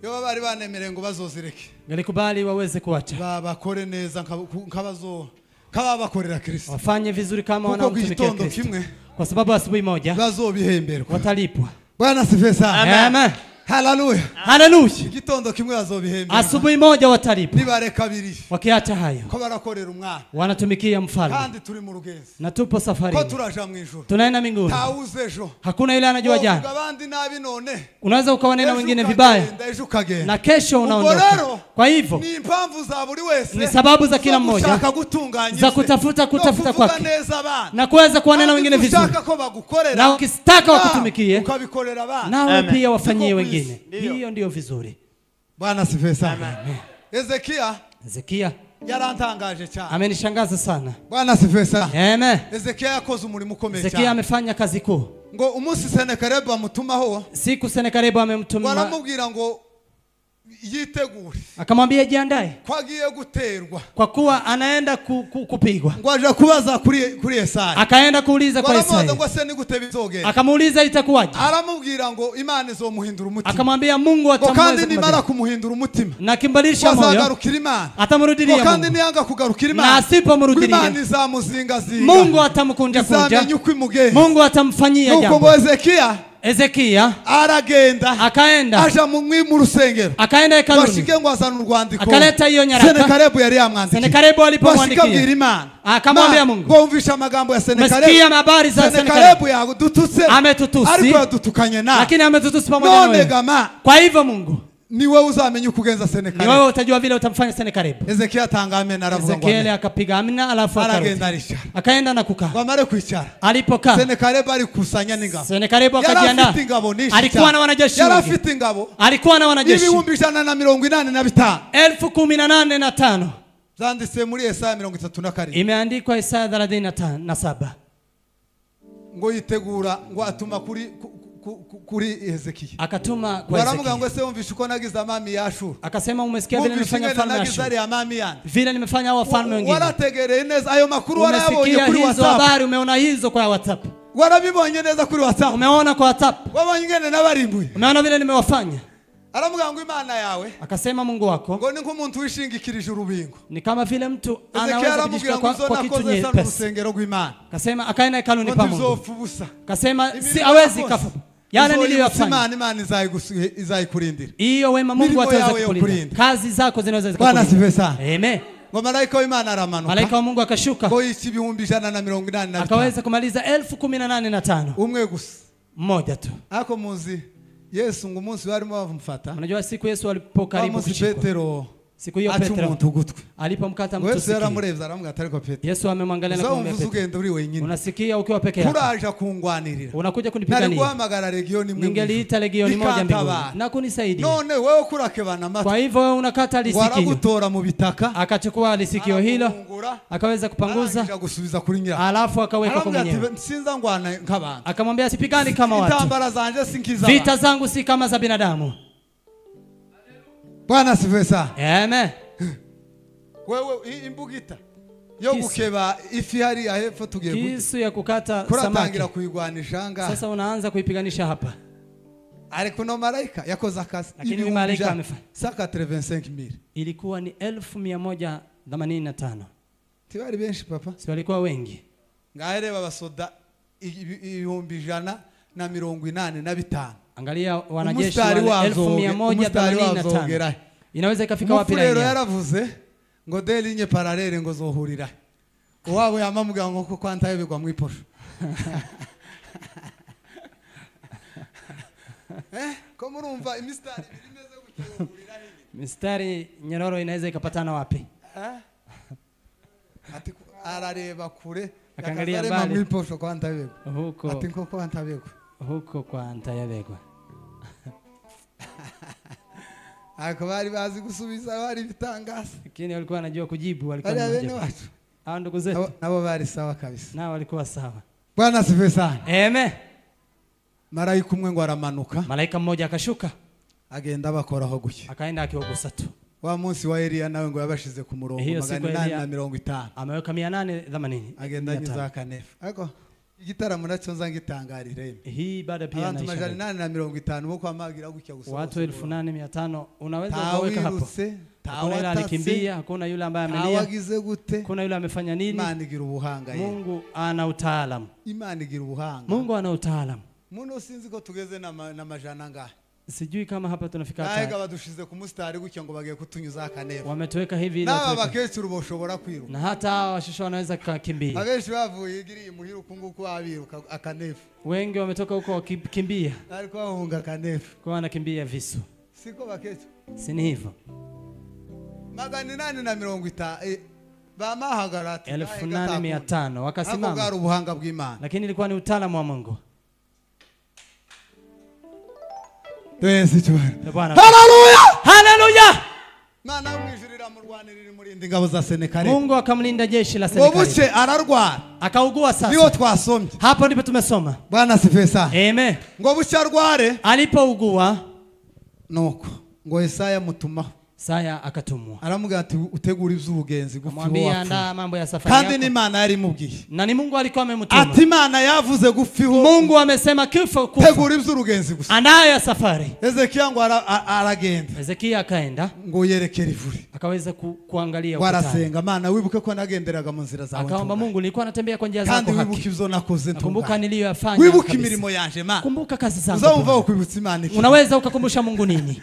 Yo bari banemere ngo bazozireke.
Ngalikubali waweze kuacha.
Bakore neza nkabazo bakorera Kristo.
Wafanye vizuri kama wanaomtumikia Kristo. Kwa sababu asubuhi moja
bazobihemberwa.
Watalipwa.
Bwana asifiwe sana.
Amen.
Hallelujah.
Hallelujah.
Igitondo kimwe bazobihemberwa.
Asubuhi moja watalipwa.
Nibare kabiri.
Wakiacha hayo.
Ko barakorera umwana.
Wanatumikia mfalme.
Kandi turi mu rugenzi.
Na tupo safari.
Ko turaja mu ijuru.
Tunaenda mbinguni.
Tauzejo.
Hakuna yule anajua jana.
Abandi nabi none.
Unaweza ukawanena wengine vibaya. Na kesho unaondoka. Kwa hivyo
ni impamvu za buri wese.
Ni sababu za kila mmoja. Za kutafuta kwake. Na kuweza kuwanena wengine vizuri. Na ukitaka wakutumikie.
Ukabikorera abana.
Nawe pia wafanyie wengine. Hiyo ndio vizuri.
Bwana asifiwe sana.
Ezekia
yarantangaje cyane.
Amenishangaza sana.
Bwana asifiwe sana.
Amen.
Ezekia yakoze umurimo ukomeye cyane.
Ezekia amefanya kazi kuu.
Ngo umunsi Senakeribu amutumaho.
Siku Senakeribu amemtuma.
Waramubwira ngo yitegure.
Akamwambia jiandae.
Kwagiye guterwa.
Kwa kuwa anaenda kupigwa.
Ngo aje kubaza kuri Yesaya.
Akaenda kuuliza kwa Yesaya.
Ngo se ni gute bizogenda.
Akamuuliza itakuwaje.
Aramubwira ngo Imana izomuhindura umutima.
Akamwambia Mungu atamweza.
Kandi nimara kumuhindura umutima.
Na kimbalisha moyo.
Azagarukira Imana.
Atamrudilia Mungu.
Kandi niyanga kugarukira Imana.
Na asipomrudilia.
Imana izamuzingazinga.
Mungu atamkunja kunja. Mungu atamfanyia jambo.
Nuko Ezekia
aragenda akaenda
aja mu rusengero
akaenda hekaluni
bashike ngo azana urwandiko
akaleta hiyo nyaraka
Senakeribu yari yamwandikiye
Senakeribu alipomwandikia
akamwambia Mungu ngumvisha amagambo ya Senakeribu
msikia habari za
Senakeribu yadututse
ametutusi
ariko yadutukanye na
lakini ametutusi pamoja nawe kwa hivyo Mungu
ni wewe uzamenya kugenza Senakeribu
ni wewe utajua vile utamfanya Senakeribu
Ezekia atanga amena aravuga ngo
Ezekiel akapiga amina alafu akaenda na kukaa
bamare kwicara
alipokaa
Senakeribu alikusanya n'ingabo
Senakeribu akajiandaa alikuwa na wanajeshi
yari afite ingabo
alikuwa na wanajeshi
185
185
zanditse muri Yesaya 32
imeandikwa Yesaya 37
ngo yitegura ngo atuma kuri Ezekia
akatuma kwa Ezekia
waramuga ngo se umvisha uko nagize amami yashuru
akasema umesikia vile nimefanya falme ya Ashuru
yani
vile nimefanya hao falme wengine
warategereye neza ayo makuru warayabonye kuri WhatsApp
habari umeona hizo kwa WhatsApp
warabibonye neza kuri WhatsApp
umeona kwa WhatsApp
wabonye ngene nabarimbuye
umeona vile nimewafanya
aramuga ngo Imana yawe
akasema Mungu wako
ngo ni nk'umuntu wishingikirije urubingo
ni kama vile mtu anaweza kujishika kwa kitu nyepesi
urusengero rw'Imana
akasema akaenda hekaluni pa Mungu akasema si hawezi kafa yale niliyofanya
Imana izayikurindira
hiyo wema Mungu ataweza kukulinda kazi zako zinaweza
zikakulinda Bwana asifiwe sana
amen
ngo malaika w'Imana aramanuka
malaika wa Mungu akashuka
ngo yici 185
akaweza kumaliza 1085
umwe gusa
mmoja tu
ako muzi Yesu ngo umunsi barimo bamufata
unajua siku Yesu alipokaribu
kushikwa
siku hiyo Petro alipomkata mtu
Yesu yaramurevza aramubwira atari ko Petro
Yesu amemwangalia na kumwambia Petro
ugenda uri wenyine
unasikia ukiwa peke yako
kuraje kungwanirira
unakuja kunipigania
nalikuhamagara legioni mwe
ningeliita legioni moja mbinguni na kunisaidia
none wewe kurakebana mata
kwa hivyo wewe unakata lisikio
waragutora mu bitaka
akachukua lisikio hilo akaweza kupanguza
gusubiza kuri nyira
alafu akaweka kwa mwenyewe
sinza ngwana nk'abantu
akamwambia sipigani kama watu
itambara zanje sinkiza
vita zangu si kama za binadamu
Bwana asifiwe sana
amen
wewe imbugita yo gukeba ifi hari ahepfo tugiye
kisu ya kukata
kuratangira kuigwanisha nga
sasa unaanza kuipiganisha hapa
ariko no malaika yakoze akazi
lakini malaika amefanya
185,000
ilikuwa ni 1185
tibari benshi papa
si walikuwa wengi
ngahere babasoda 185
angalia wanajeshi wale 1185 inaweza ikafika wapi
leo yaravuze ngo de ligne parallele ngo zohurira uwabo yamamuga ngo ko kwantaye bigwa mu iposho ko murumva imistari birimeze guhurira
mistari nyororo inaweza ikapatana wapi
ati arareba kure
akaangalia mbali
mwiposho kwa Antabegwa
huko
ati nko kwa Antabegwa
huko kwa Antabegwa.
Ako bari bazi gusubiza bari bitangaza,
lakini walikuwa wanajua kujibu, walikuwa wanajua hao ndugu zetu
nabo bari sawa kabisa,
nao walikuwa sawa.
Bwana asifiwe sana.
Amen.
Malaika umwe ngo aramanuka,
malaika mmoja akashuka
agenda bakoraho gutya,
akaenda akiogusa tu.
Wa munsi wa Elia nawe ngo yabashize ku murongo 850
ameweka 880
agenda nyiza kanefu. Ako igitaramo naco nza ngitangarire
hii baada pia
na 850 boko amagira gutya gusa
watu 8500 unaweza kuweka hapo. Hakuna yule alikimbia, hakuna yule ambaye amelia,
hawagize gute,
kuna yule amefanya nini.
Imana igira ubuhanga.
Mungu ana utaalamu.
Imana igira ubuhanga.
Mungu ana utaalamu.
Muno sinzi ko tugeze na majana ngahe,
sijui kama hapa tunafika hata.
Naega badushize ku mustari gutya ngo bagiye kutunyuza akanefu.
Wametuweka hivi ili
na bakecuru boshobora kwiruka,
na hata washusho wanaweza kukimbia.
Abenshi bavuye igiri muhiru kunguko abiruka akanefu,
wengi wametoka huko wakimbia,
alikuwa hunga akanefu
kwa anakimbia visu.
Siko bakecuru,
si ni hivyo.
850 bamahagarati
1500 wakasimama.
Ako ubuhanga bw'Imana,
lakini ilikuwa ni utaalamu wa Mungu.
Haleluya,
haleluya.
Mana umwijurira mu rwanirira murindi ngabo za Senekari.
Mungu akamlinda jeshi la Senekari.
Obuche ararwara,
akaugua sasa.
Niyo twasomye
hapo ndipo tumesoma.
Bwana asifiwe sana.
Amen.
Ngo buche arware,
alipougua
nuko ngo Yesaya mutumaho,
Isaya akatumwa,
aramubwira ati utegura ivy'ubugenzi gupfa.
Mwambie andaa mambo ya safari yako.
Kandi ni Imana yari mubwiye,
na ni Mungu alikuwa amemtuma.
Ati Imana yavuze gupfiho,
Mungu amesema kifo kufa.
Tegura ivy'urugenzi gusa,
andaa ya safari.
Ezekia ngo aragenda,
Ezekia akaenda
ngo yerekera ivuri,
akaweza kuangalia ukutani.
Warasenga, Mana wibuke ko nagenderaga mu nzira zawe,
akaomba Mungu, nilikuwa natembea kwa njia zako haki,
kandi wibuke ivyo nakoze,
kumbuka niliyofanya,
wibuke imirimo yanje Mana,
kumbuka kazi zangu.
uzumva ukwibutsa Imana iki,
unaweza ukakumbusha Mungu nini?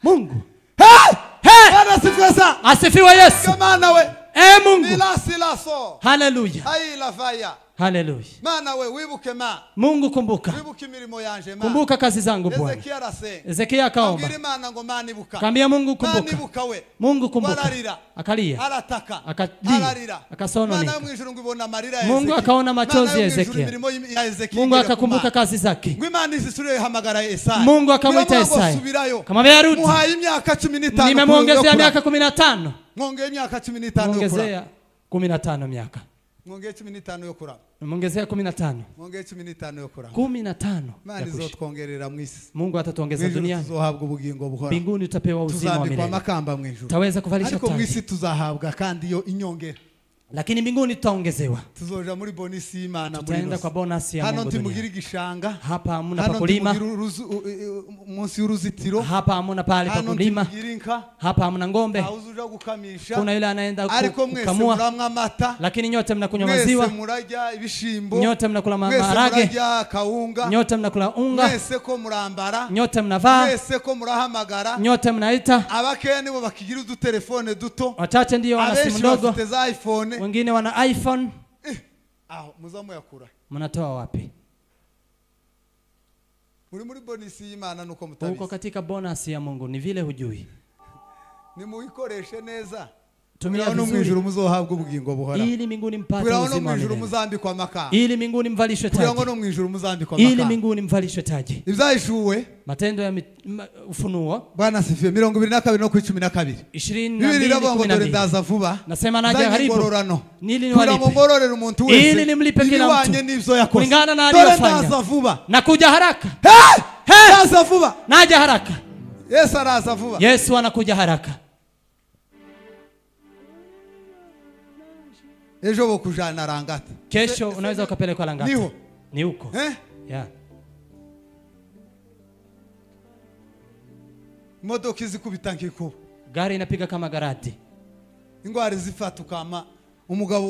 Mungu.
Bwana asifiwe sana.
Asifiwe Yesu.
Mana we,
Mungu.
Nilasilaso.
Haleluya.
Haila faya.
Haleluya.
Mana we, wibuke ma.
Mungu kumbuka.
Wibuke mirimo yanje ma.
Kumbuka kazi zangu Bwana.
Ezekia rasenga.
Ezekia akaomba.
Ngiri Mana ngo Mana ibuka.
Kambia Mungu kumbuka.
Mana ibuka we.
Mungu kumbuka.
Wararira.
Akalia.
Arataka.
Akalia. Akasononeka.
Mana mwijuru ngibona marira ya Ezekia.
Mungu akaona machozi ya Ezekia. Mungu akakumbuka kazi zake.
Ngwimana isisure hamagara Yesaya.
Mungu akamwita Yesaya. Kama arudi.
Muhaye imyaka 15.
Nimemwongezea miaka 15.
Ngongeye imyaka 15 yo
Ngongezea 15 miaka.
Ngongeye 15 yo kuraba.
Ngongezea 15.
Ngongeye 15 yo kuraba.
15.
Mali zotwongerera mwisi.
Mungu atatuongeza duniani.
Tuzohabwa ubugingo buhora.
Mbinguni tutapewa uzima wa milele.
Tuzambikwa makamba mwijuru.
Taweza kuvalisha
taji. Ariko mwisi tuzahabwa kandi yo inyongera.
Lakini mbinguni tutaongezewa.
Tuzoja muri bonus y'Imana,
tutaenda kwa bonus ya Mungu.
Hano timugiri gishanga.
Hapa hamuna pa kulima.
Munsi y'uruzitiro.
Hapa hamuna pale pa kulima. Hapa hamuna ng'ombe.
Auzuja gukamisha.
Kuna yule anaenda kukamua.
Ariko mwese muramwa amata.
Lakini nyote mnakunywa maziwa.
Mwese murajya ibishimbo.
Nyote mnakula maharage.
Mwese murajya kaunga.
Nyote mnakula unga.
Mwese ko murambara.
Nyote mnavaa.
Mwese ko murahamagara.
Nyote mnaita.
Abakeye nibo bakigira udutelefone duto.
Wachache ndio wana simu ndogo.
Abenshi bafite iPhone.
Wengine wana iPhone.
Muzamu yakura.
Mnatoa wapi?
Muri bonus y'Imana nuko mutabizi.
Uko katika bonus ya Mungu, ni vile hujui.
Ni muikoreshe neza.
Tumia
mwijuru muzohabwa ubugingo buhora.
Ili mbinguni mpate uzima wa milele.
Muzambikwa makamba.
Ili mbinguni mvalishwe taji.
Kugira ngo mwijuru muzambikwa makamba.
Ili mbinguni mvalishwe taji.
Ibyahishuwe.
Matendo ya Ufunuo.
Bwana asifiwe. 22 no ku 12.
22:12.
Ndaza vuba.
Nasema naja karibu. Nili
niwalipe. Ngororera umuntu wese.
Ili nimlipe kila mtu.
Nivyo yakoze.
Kulingana na aliyofanya.
Ndaza vuba.
Nakuja haraka.
Ndaza vuba.
Naja haraka.
Yesu araza vuba.
Yesu anakuja haraka.
Ejo bokujana Rangata.
Kesho unaweza ukapelekwa Rangata.
Niho.
Ni huko. Yeah.
Modoka izikubita nkikuba.
Gari inapiga kama garati.
Ingwari zifata ukama umugabo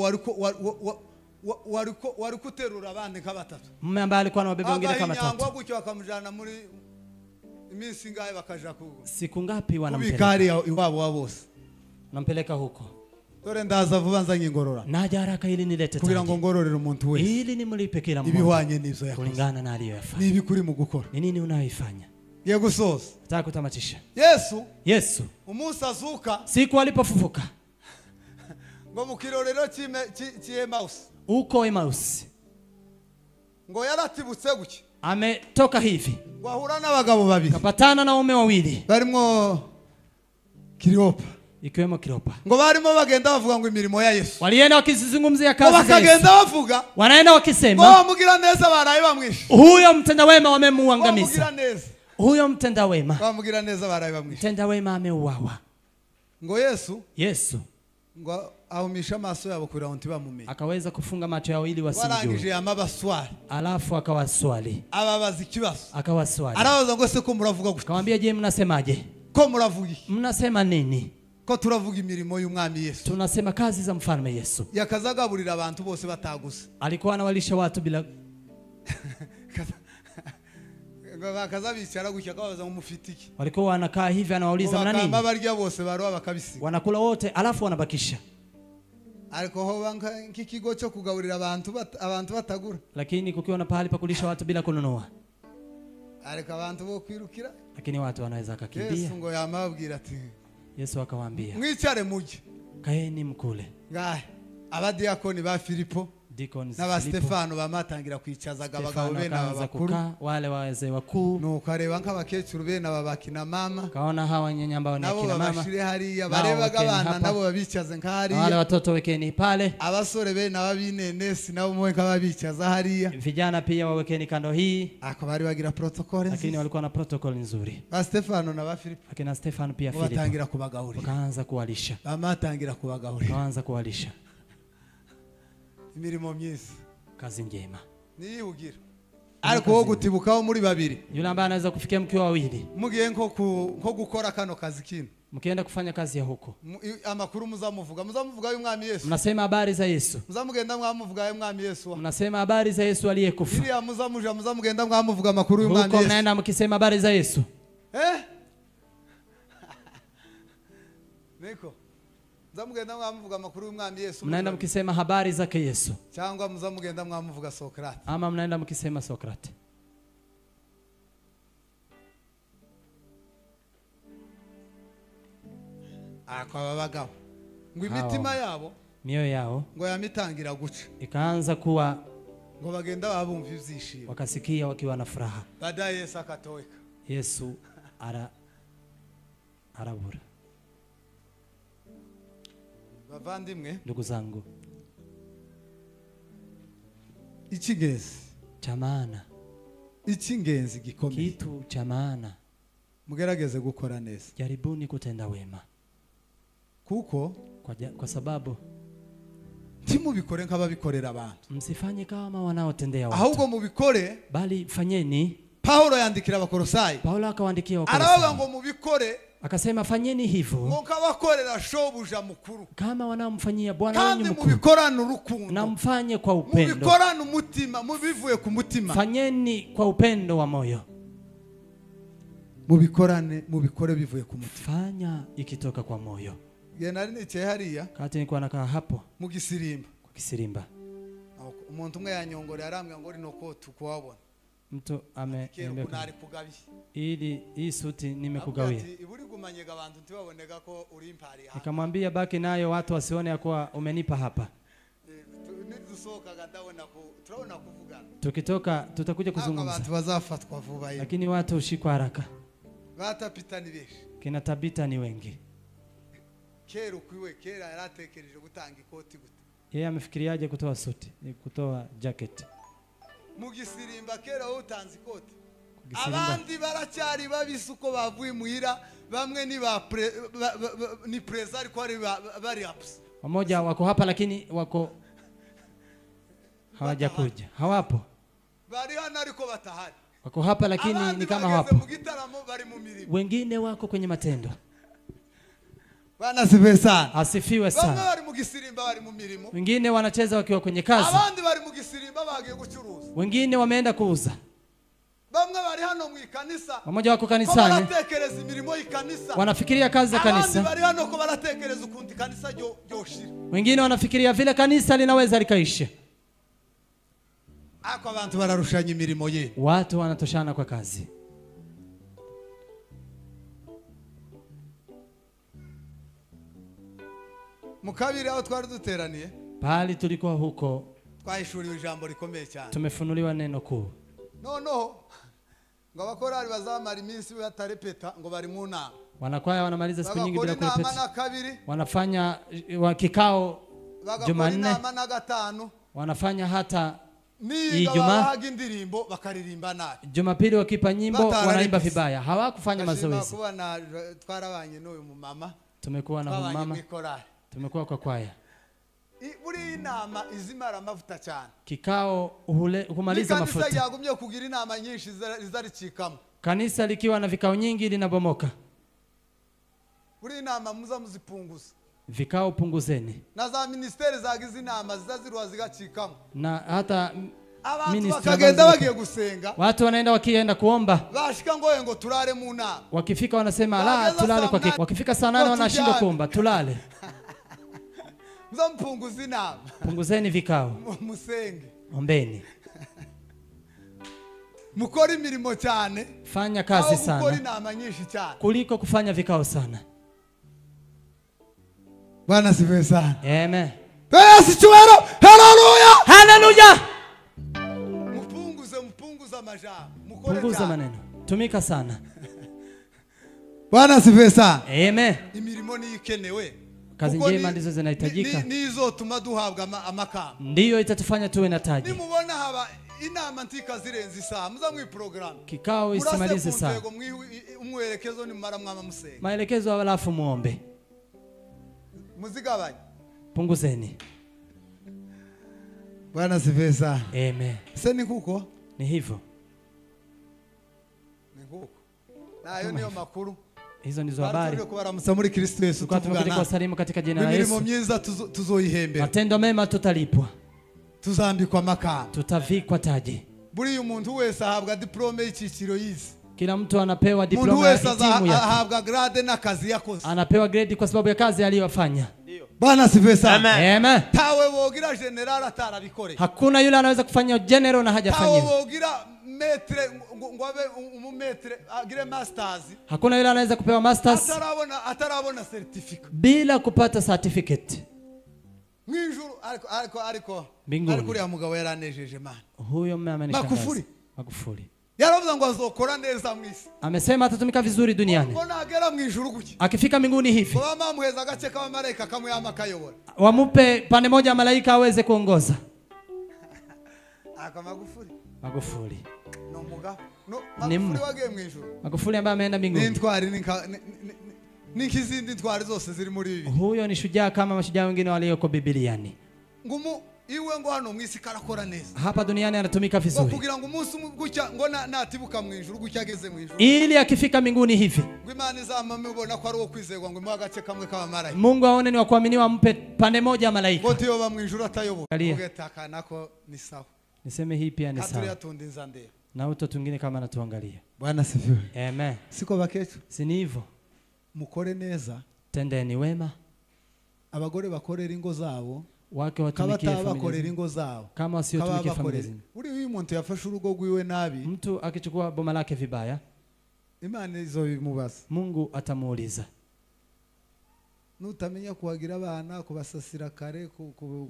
wari kuterura abandi nk'abatatu.
Mume ambaye alikuwa anawabeba wengine kama tatu.
Abanyangwa gutyo akamujana muri iminsi ngaye bakaja ku.
Siku ngapi wanampeleka?
Kubikari iwabo wabose.
Nampeleka huko.
Dore ndaza vuba nza ngingorora.
Naja haraka ili nilete taji.
Kugira ngo ngororere umuntu wese.
Ili nimlipe kila mmoja.
Ibihwanye nivyo yakoze.
Kulingana na aliyofanya.
Nibi kuri mu gukora.
Ni nini unayoifanya?
Ye gusoza.
Nataka kutamatisha.
Yesu.
Umunsi
azuka.
Siku alipofufuka.
Ngo mu kirorero cy'Emmaus.
uko Emmaus.
Ngo yaratibutse guki.
Ametoka hivi.
Wahura n'abagabo babiri.
Kapatana na waume wawili.
Barimo Kiropa.
Ikiwemo Kiropa.
Ngo barimo bagenda bavuga ngo imirimo ya Yesu.
Walienda wakizungumzia kazi za Yesu.
Bakagenda bavuga.
Wanaenda wakisema.
Ngo bamugira neza baraye bamwishe.
Huyo mtenda wema wamemuangamiza.
Bamugira neza.
Huyo mtenda wema.
Bamugira neza baraye bamwishe.
Mtenda wema ameuawa.
Ngo Yesu.
Ngo
ahumisha amaso yabo kugira ngo ntibamumenye.
Akaweza kufunga macho yao ili wasimjue.
Warangije amabaswali.
Alafu akawaswali.
Ababaza ikibazo.
Akawaswali.
Arabaza ngo se ko muravuga gutya.
Akamwambia je, mnasemaje?
Ko muravuga iki?
Mnasema nini?
Ko turavuga imirimo y'umwami Yesu.
Tunasema kazi za mfalme Yesu.
Yakazagaburira abantu bose batagusa.
Alikuwa anawalisha watu bila
bakazabicara gutya akabaza ngo mufite iki.
Walikuwa wanakaa hivi anawauliza mna nini?
Bakamba barya bose baroba bakabisiga.
Wanakula wote alafu wanabakisha.
Ariko ho banka nk'ikigo cyo kugaburira abantu batagura.
Lakini kukiwa na pahali pa kulisha watu bila kununua.
Ariko abantu bo kwirukira.
Lakini watu wanaweza kukimbia.
Yesu ngo yamabwira ati.
Yesu akawaambia.
Mwicare muje.
Kaeni mkule.
Ngahe abadiakoni ba Filipo. N'aba Stefano bamatangira kwicazaga abagabo bene abakuru
wale wazee wakuu
nuko areba nk'abakecuru bene ababakina mama
kaona hawa nyanya ambao ni akina mama
nabo bashire hariya barebaga abana nabo babicaze nk'ahariya
wale watoto wekeni pale
abasore bene ababinenesi nabo mwe kababicaza hariya
vijana pia wawekeni kando hii
akabari bagira protocol
lakini walikuwa na protocol nzuri
ba Stefano na ba Filipo
akina Stefano pia Filipo
batangira kubagaburira
wakaanza kuwalisha
bamatangira kubagaburira
wakaanza kuwalisha
imirimo myiza
kazi njema
niyugira ariko wo gutibukaho muri babiri
yule ambaye anaweza kufikia mkiwa wawili
mugiye nko gukora kano kazi kino
mkienda kufanya kazi ya huko
amakuru muzamuvuga y'umwami Yesu
mnasema habari za Yesu
muzamugenda mwamuvuga y'umwami Yesu
mnasema habari za Yesu aliyekufa
ili muzamugenda mwamuvuga amakuru y'umwami Yesu
huko mnaenda mkisema habari za Yesu
niko muzamugenda mwamuvuga amakuru y'umwami Yesu
mnaenda mkisema habari zake Yesu
cyangwa muzamugenda mwamuvuga Sokrate
ama mnaenda mkisema Sokrate
akaba bagabo ngo imitima yabo
mioyo yao
ngo yamitangira guca
ikaanza kuwa
ngo bagenda babumva ivyishimo
wakasikia wakiwa na furaha
baada Yesu akatoweka
Yesu arabura
bavandimwe
ndugu zangu
icy'ingenzi
cha maana
icy'ingenzi gikomeye
kitu cha maana
mugerageze gukora neza
jaribuni kutenda wema
kuko
kwa sababu
timubikore nk'ababikorera abantu
msifanye kama wanaotendea watu
ahubwo mubikore
bali fanyeni
Paulo yandikira abakolosayi
Paulo akawaandikia wakolosayi
aravuga ngo mubikore
akasema fanyeni hivyo
mukabakorera shobuja mukuru
kama wanaomfanyia bwana wenu mkuu
kandi mubikorana urukundo
na mfanye kwa upendo
mubikorana umutima mubivuye ku mutima
fanyeni kwa upendo wa moyo
mubikore bivuye ku mutima
fanya ikitoka kwa moyo
nari nicaye hariya
kati nilikuwa nakaa hapo
mu Gisirimba
kwa Kisirimba
umuntu umwe yanyongore yarambwa ngo rino ko tukwabona
mtu
ameniambia kugabi
ili hii suti nimekugawia
iburi gumanyega abantu ntibaboneka ko uri impari hapa
nikamwambia baki nayo watu wasione ya kuwa umenipa hapa
nidusoka gandabona ko turabona kuvugana
tukitoka tutakuja kuzungumza
abantu bazafatwa vuba hivi
lakini watu ushikwa haraka
batapita ni beshi
kina tabita ni wengi
kera yaratekereje gutanga ikoti gute
yeye amefikiriaje kutoa suti kutoa jacket
mu Gisirimba kera utanze ikoti abandi baracyari babisuko bavuye muhira bamwe ni preza ariko bari ups
wamoja wako hapa lakini wako hawajakuja hawapo
bari hano ariko batahari
wako hapa lakini ni kama hawapo wengine wako kwenye matendo
Bwana asifiwe sana.
Asifiwe sana.
Bamwe bari mu Gisirimba bari mu mirimo.
Wengine wanacheza wakiwa kwenye kazi.
Abandi bari mu Gisirimba bagiye gucuruza.
Wengine wameenda kuuza.
Bamwe bari hano mu ikanisa.
Wamoja wako kanisani.
Wanatekereza imirimo y'ikanisa.
Wanafikiria kazi za kanisa.
Abandi bari hano ko baratekereza ukundi kanisa ryoshira.
Wengine wanafikiria vile kanisa linaweza likaisha.
Ako abantu bararushanya imirimo ye.
Watu wanatoshana kwa kazi.
Mukabiri aho twari duteraniye
pali tulikuwa huko
twahishuriwe ijambo rikomeye cyane.
Tumefunuliwa neno kuu.
No ngo abakorari bazamara iminsi batarepeta ngo bari mu nama.
Wanakwaya wanamaliza siku nyingi bila kurepeta. Wanafanya kikao Jumanne. Wanafanya hata Ijumaa. Jumapili wakipa nyimbo wanaimba vibaya. Hawakufanya mazoezi. Tumekuwa na mama. Tumekuwa kwa kwaya.
Buri inama izimara amavuta cyane.
Kikao kumaliza mafuta.
Kanisa yagumye kugira inama nyinshi izaricikamo.
Kanisa likiwa na vikao nyingi linabomoka.
Buri inama muza muzipunguza.
Vikao punguzeni.
Na za ministeri zagize inama zizazirwa zigacikamo.
Na hata
bakagenda bagiye gusenga.
Watu wanaenda wakienda kuomba.
Bashika ngo turare mu nama.
Wakifika wanasema la tulale kwa kiko. Wakifika saa 8 wanashindwa kuomba tulale.
Mpunguza inama.
Punguzeni vikao.
Musenge.
Ombeni.
Mukora imirimo cyane.
Fanya kazi sana.
Mukora inama nyinshi cyane.
Kuliko kufanya vikao sana.
Bwana sifiwe sana.
Amen.
Yesu chuwero. Hallelujah.
Hallelujah.
Mpunguza majambo.
Punguza maneno. Tumika sana.
Bwana sifiwe sana.
Amen.
Imirimo ni ikenewe.
Kazi njema ndizo zinahitajika.
Nizo tuma duhabwa amakamba.
Ndiyo itatufanya tuwe na taji.
Nimubona haba inama ntika zirenze saa muza mu program.
Kikao isimalize saa.
Umwerekezo ni mara mwama musenge.
Maelekezo alafu muombe.
Muzigabanye.
Punguzeni.
Bwana sifiwe sana.
Amen.
Sasa kuko?
Ni hivyo.
Ni huko. Nayo niyo makuru.
Hizo ndizo habari.
Kubaramutsa muri Kristo Yesu
tuvugana. Kusalimu katika jina la Yesu.
Imirimo myiza tuzoyihembera.
Matendo mema tutalipwa.
Tuzambikwa makamba.
Tutavikwa taji.
Buri umuntu wese ahabwa diplome y'ikiciro yize.
Kila mtu anapewa diploma ya timu yake.
Ahabwa grade na kazi yakoze.
Anapewa grade kwa sababu ya kazi aliyofanya.
Bwana sifiwe sana.
Amen.
Tawe wogira general atarabikore.
Hakuna yule anaweza kufanya general na hajafanya.
Tawe wogira metre ngwabe umumetre agire masters.
Hakuna yule anaweza kupewa masters
atarabona certificate.
Bila kupata certificate.
Mwinjuru ariko kuri ya mugabo yaranejeje man.
Huyo mume amenishangaza. Magufuli.
Yaravuze ngo azokora neza mwisi.
Amesema atatumika vizuri duniani.
Mbona agera mwinjuru guki?
Akifika mbinguni hivi.
Baba muheza gace kama malaika kamuyama kayobora.
Wamupe pande moja malaika aweze kuongoza.
Aka Magufuli.
Magufuli.
No muga. No Magufuli wage mwinjuru.
Magufuli ambaye ameenda mbinguni.
Nintwari nikizindi ntwari zose ziri muri bibi.
Huyo ni shujaa kama mashujaa wengine walioko Bibলিani.
Ngumu iwe ngo hano mwisi karakora neza.
Hapa duniani anatumika vizuri.
Kugira ngo umunsi gucya ngo natibuka mwinjuru gucya ageze mwinjuru.
Ili akifika mbinguni hivi.
Ngo Imana izamame ubona ko ari wo kwizerwa ngo mu gace kamwe kama malaika.
Mungu aone ni wa kuaminiwa ampe pande moja malaika.
Wote yoba mwinjuru atayoboka. Ugetaka nako ni sawa.
Niseme hii pia ni sawa.
Katuri atundinza ndeo.
Na uto tungine kama anatuangalia.
Bwana sifiwe.
Amen.
Siko baketu.
Si ni hivyo.
Mukore neza.
Tendeni wema.
Abagore bakorera ingo zabo.
Wake watumikie
familia ingo zao.
Kama sio tumikie familia.
Uri uyu muntu yafashe urugo rwiwe nabi.
Mtu akichukua boma lake vibaya.
Imana izobimubaza.
Mungu atamuuliza.
Nutamenya kuwagira abana kubasasira kare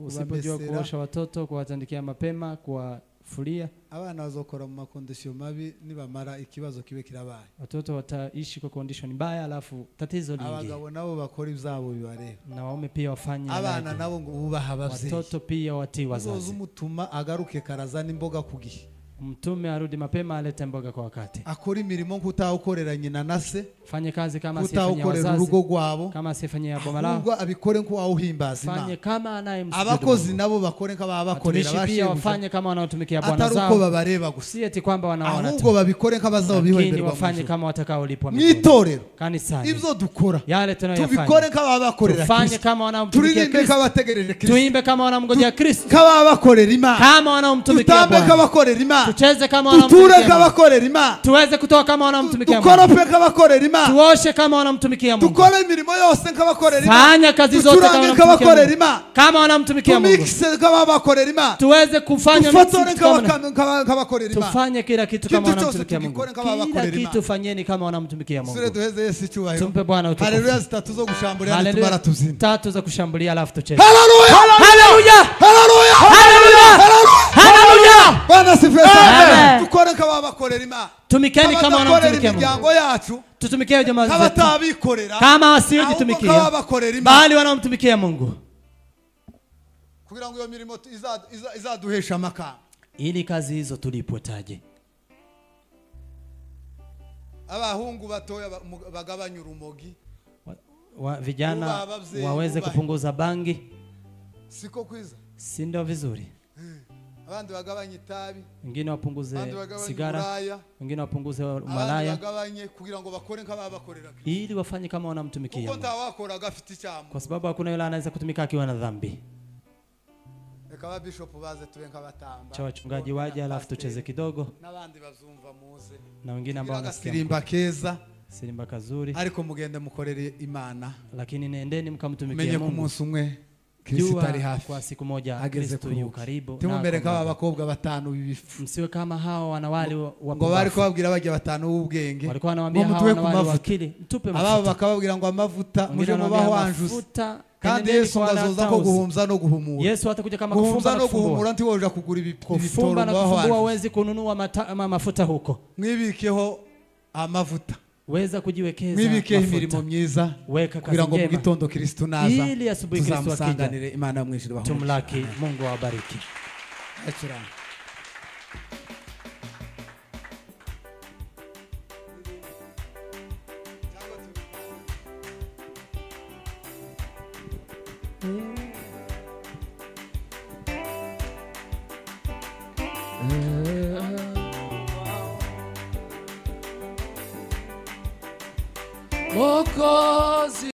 usipojua kuosha watoto kuwatandikia mapema kuwafulia
abana bazokora mu makondisio mabi nibamara ikibazo kibe kirabaye
watoto wataishi kwa condition mbaya alafu tatizo lingi
abagabo nabo bakora ibyabo bibareba
na waume pia wafanye
abana nabo ngo bubaha abavyeyi
watoto pia watii wazazi
uzumutuma agaruke karazana imboga kugihe
mtume arudi mapema alete mboga kwa wakati
akora imirimo nk'utawukorera nyina nase
fanye kazi kama asifanye wazazi
urugo rwabo
kama asifanye boma lao
ubwo abikore nko awuhimbaza Imana
fanye kama anayemsujudu
abakozi nabo bakore nk'aba bakorera
bashe wafanye kama wanaotumikia bwana zao
ataruko babareba gusa
si eti kwamba wanaona
ahubwo babikore nk'abazao bihemberwa
wafanye kama watakaolipwa
mwitorero
kanisani
ivyo dukora
yale tunayofanya
tubikore nk'aba bakorera
tufanye kama wanaomtumikia Kristo
turirimbe nk'abategereje Kristo
tuimbe kama wanamngojea Kristo
kama bakorera Imana
kama wanaomtumikia Bwana
tutambe kama bakorera Imana
tucheze kama
tuture kama bakorera Imana
tuweze kutoa kama wanamtumikia Mungu
tukorope kama bakorera Imana
tuoshe kama wanamtumikia Mungu
tukore imirimo yose kama bakorera Imana
fanya kazi zote kama
bakorera Imana
kama wanamtumikia Mungu
tumixe kama bakorera Imana
tuweze kufanya
kama bakorera Imana
tufanye kila kitu kama wanamtumikia Mungu kila kitu fanyeni kama wanamtumikia Mungu
sure duheze Yesu cyubahiro
tumpe Bwana utukufu
haleluya zitatu zo gushambulia tumara tuzina
tatu za kushambulia alafu tucheze
haleluya
haleluya
haleluya
Haleluya.
Bwana sifiwe sana. Tukore nk'ababakorera Imana.
Tumikeni kama wanamtumikia
Mungu yacu.
Tutumikie jamaa zetu.
Kama tabikorera.
Kama wasiyojitumikia. Bali wanamtumikia Mungu.
Kugira ngo iyo mirimo izaduhesha amakamba.
Ili kazi hizo tulipwetaje.
Abahungu batoya bagabanya urumogi.
Vijana waweze kupunguza bangi.
Siko kwiza.
Si ndio vizuri.
Abandi bagabanya itabi.
Wengine wapunguze sigara. Wengine wapunguze malaya.
Bagabanye kugira ngo bakore nk'ababakorera.
Ili wafanye kama wanamtumikia.
Kuko ntawakora gafite icyamo.
Kwa sababu hakuna yule anaweza kutumika akiwa na dhambi.
Eka bishop baze tube nk'abatamba.
Cha wachungaji waje alafu tucheze kidogo.
Nabandi bazumva muze.
Na wengine ambao wanasikia.
Sirimba keza.
Sirimba kazuri.
Ariko mugende mukorere Imana.
Lakini nendeni mkamtumikie
Mungu. Menye ku munsi umwe Kristo ari hafi.
Kwa siku moja Kristo yu karibu.
Timumbere kaba abakobwa batanu bibifu.
Msiwe kama hao wanawali wa
ngo bari ko babwira bajya batanu w'ubwenge.
Walikuwa wanawaambia hao wanawali wakili mtupe mafuta.
Ababo bakababwira ngo amavuta muje mubaho wanjuse. Kandi Yesu ngazoza ko guhumza no guhumura.
Yesu atakuja kama kufumba
no guhumura nti woja kugura ibitoro
baho wanjuse. Wawezi kununua mafuta huko.
Mwibikeho amavuta.
Weza kujiwekeza
mwibikeho imirimo myiza kugira ngo mu gitondo Kristo naza
ili asubuhi Kristo akija
Imana mwishira baho
tumlaki. Mungu awabariki.
Achira
Mokozi